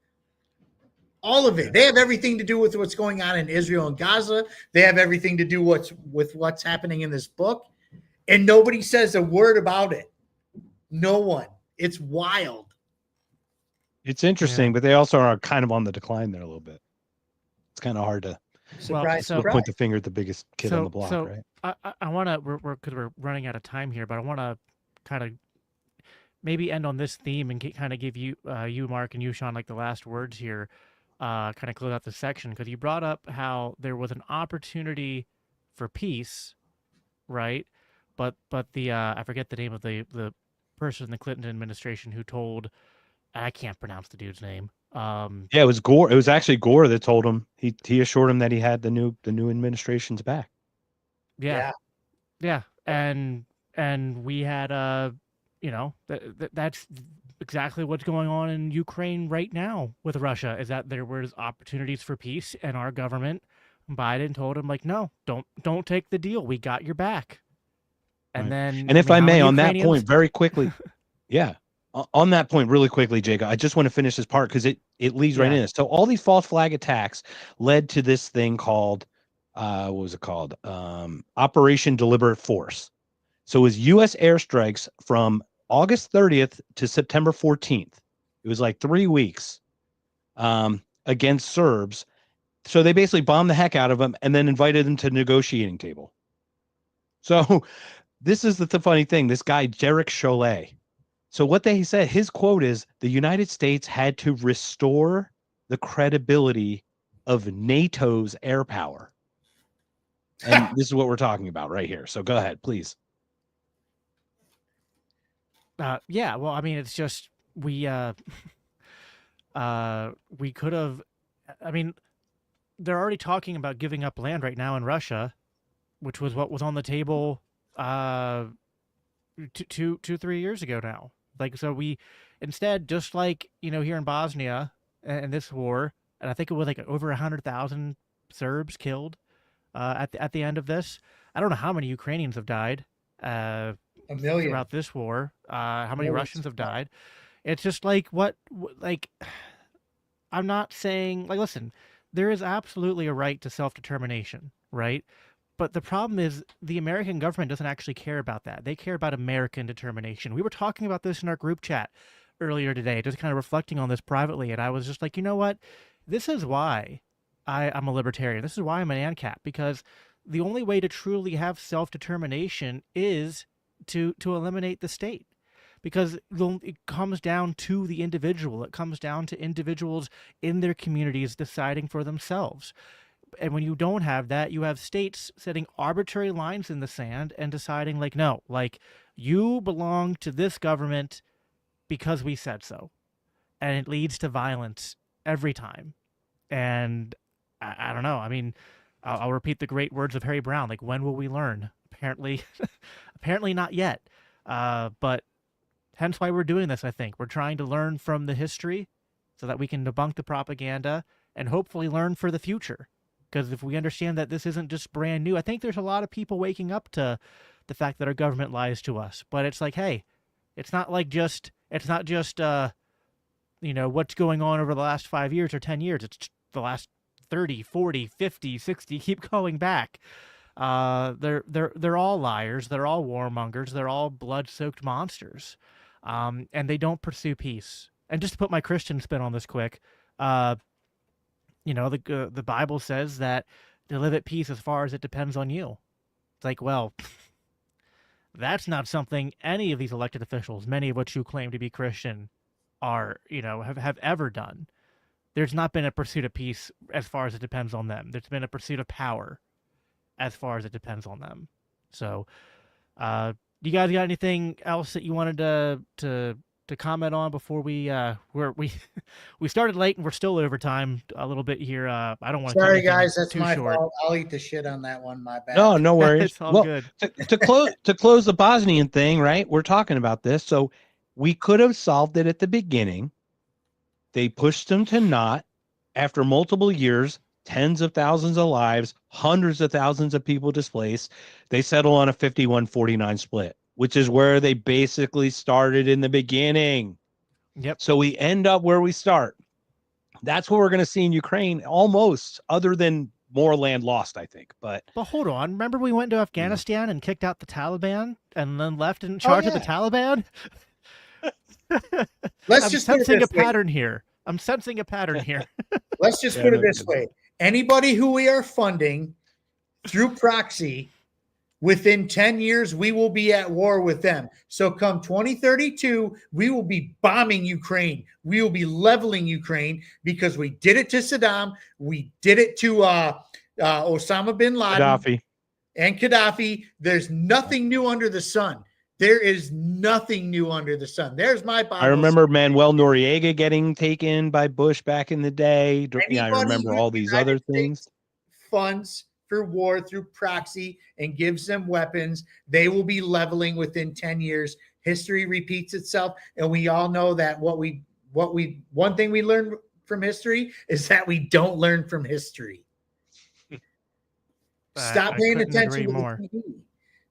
All of it. They have everything to do with what's going on in Israel and Gaza. They have everything to do with what's happening in this book. And nobody says a word about it. No one. It's wild. It's interesting, but they also are kind of on the decline there a little bit. It's kind of hard to point the finger at the biggest kid on the block, right? I want to, because we're running out of time here, but I want to kind of maybe end on this theme and kind of give you, you, Mark, and you, Shaun, like the last words here, kind of close out the section, because you brought up how there was an opportunity for peace, right? But the I forget the name of the person in the Clinton administration who told, I can't pronounce the dude's name. It was Gore. It was actually Gore that told him. He assured him that he had the new administration's back. Yeah. And we had you know, that's exactly what's going on in Ukraine right now with Russia, is that there was opportunities for peace, and our government, Biden, told him, like, no, don't take the deal. We got your back. And then, and if I may, on that point, very quickly, on that point, really quickly, Jacob, I just want to finish this part because it leads right in it. So all these false flag attacks led to this thing called, what was it called? Operation Deliberate Force. So it was U.S. airstrikes from August 30th to September 14th. It was like 3 weeks against Serbs. So they basically bombed the heck out of them and then invited them to the negotiating table. So this is the funny thing. This guy, Derek Chollet. So what they said, his quote is, the United States had to restore the credibility of NATO's air power. And this is what we're talking about right here. So go ahead, please. Yeah, well, I mean, it's just, we could have, I mean, they're already talking about giving up land right now in Russia, which was what was on the table 3 years ago now. Like, so we instead, just like, you know, here in Bosnia and this war, and I think it was like over 100,000 Serbs killed at the end of this. I don't know how many Ukrainians have died 1 million throughout this war. How many Russians have died? It's just like, like, I'm not saying, like, listen, there is absolutely a right to self-determination, right? But the problem is the American government doesn't actually care about that. They care about American determination. We were talking about this in our group chat earlier today, just kind of reflecting on this privately. And I was just like, you know what? This is why I'm a libertarian. This is why I'm an ANCAP, because the only way to truly have self-determination is to eliminate the state. Because it comes down to the individual. It comes down to individuals in their communities deciding for themselves. And when you don't have that, you have states setting arbitrary lines in the sand and deciding, like, no, like, you belong to this government because we said so. And it leads to violence every time. And I don't know. I mean, I'll repeat the great words of Harry Brown. Like, when will we learn? Apparently not yet. But hence why we're doing this, I think. We're trying to learn from the history so that we can debunk the propaganda and hopefully learn for the future. Because if we understand that this isn't just brand new, I think there's a lot of people waking up to the fact that our government lies to us. But it's like, hey, it's not just, you know, what's going on over the last 5 years or 10 years. It's the last 30, 40, 50, 60, keep going back. They're all liars. They're all warmongers. They're all blood-soaked monsters, and they don't pursue peace. And just to put my Christian spin on this quick, the Bible says that to live at peace as far as it depends on you. It's like, well, that's not something any of these elected officials, many of which you claim to be Christian, have ever done. There's not been a pursuit of peace as far as it depends on them. There's been a pursuit of power as far as it depends on them. So, you guys got anything else that you wanted to comment on before we we started late and we're still over time a little bit here. I don't want to. Sorry, guys, that's too my short. fault. I'll eat the shit on that one. My bad. No worries. It's all good. To close the Bosnian thing, right? We're talking about this, so we could have solved it at the beginning. They pushed them to naught after multiple years, tens of thousands of lives, hundreds of thousands of people displaced. They settle on a 51-49 split, which is where they basically started in the beginning. Yep. So we end up where we start. That's what we're going to see in Ukraine, almost, other than more land lost, I think. But hold on. Remember we went to Afghanistan and kicked out the Taliban and then left in charge of the Taliban? I'm sensing a pattern here. Let's just put it this way. Anybody who we are funding through proxy, within 10 years, we will be at war with them. So come 2032, we will be bombing Ukraine. We will be leveling Ukraine because we did it to Saddam. We did it to Osama bin Laden and Gaddafi. There's nothing new under the sun. There is nothing new under the sun. There's my Bible. I remember Manuel Noriega getting taken by Bush back in the day. I remember all these other things. Funds for war through proxy and gives them weapons, they will be leveling within 10 years. History repeats itself, and we all know that one thing we learned from history is that we don't learn from history. Stop paying attention to the TV.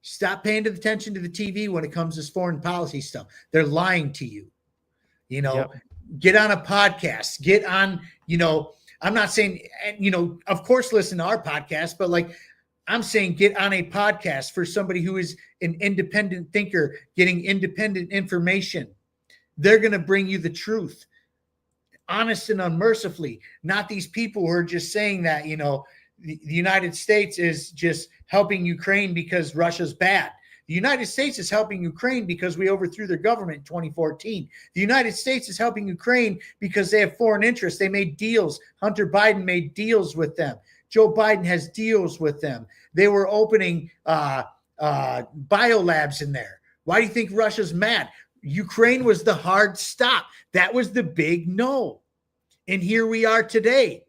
Stop paying attention to the TV when it comes to foreign policy stuff. They're lying to you. Get on a podcast. Get on, I'm not saying, of course, listen to our podcast, but I'm saying get on a podcast for somebody who is an independent thinker, getting independent information. They're going to bring you the truth, honest and unmercifully, not these people who are just saying that, the United States is just helping Ukraine because Russia's bad. The United States is helping Ukraine because we overthrew their government in 2014. The United States is helping Ukraine because they have foreign interests. They made deals. Hunter Biden made deals with them. Joe Biden has deals with them. They were opening biolabs in there. Why do you think Russia's mad? Ukraine was the hard stop. That was the big no. And here we are today.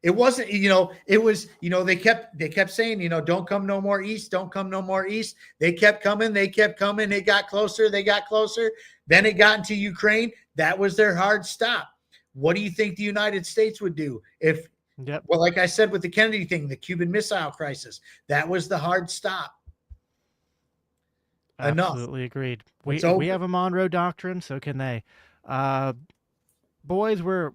It wasn't, it was, they kept saying, don't come no more east, don't come no more east. They kept coming. They got closer. Then it got into Ukraine. That was their hard stop. What do you think the United States would do if, well, like I said, with the Kennedy thing, the Cuban Missile Crisis, that was the hard stop. Absolutely agreed. We have a Monroe Doctrine, so can they. Boys, we're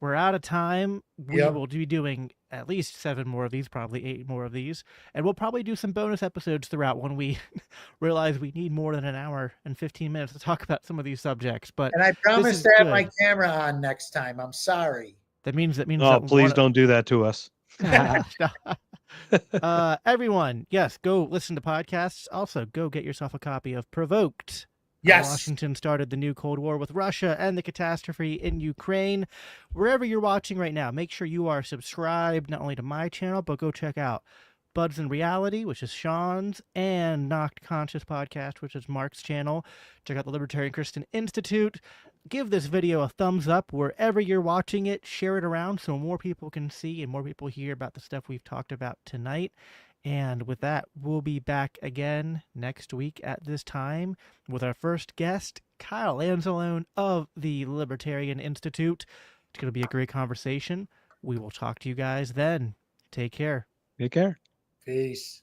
out of time. We will be doing at least 7 more of these, probably 8 more of these, and we'll probably do some bonus episodes throughout when we realize we need more than an hour and 15 minutes to talk about some of these subjects. And I promise to have my camera on next time. I'm sorry. That means. Oh, please don't do that to us. Everyone, yes, go listen to podcasts. Also, go get yourself a copy of Provoked. Yes. Washington started the new Cold War with Russia and the catastrophe in Ukraine. Wherever you're watching right now, make sure you are subscribed not only to my channel, but go check out Buds in Reality, which is Shaun's, and Knocked Conscious Podcast, which is Mark's channel. Check out the Libertarian Christian Institute. Give this video a thumbs up wherever you're watching it. Share it around so more people can see and more people hear about the stuff we've talked about tonight. And with that, we'll be back again next week at this time with our first guest, Kyle Anzalone of the Libertarian Institute. It's going to be a great conversation. We will talk to you guys then. Take care. Take care. Peace.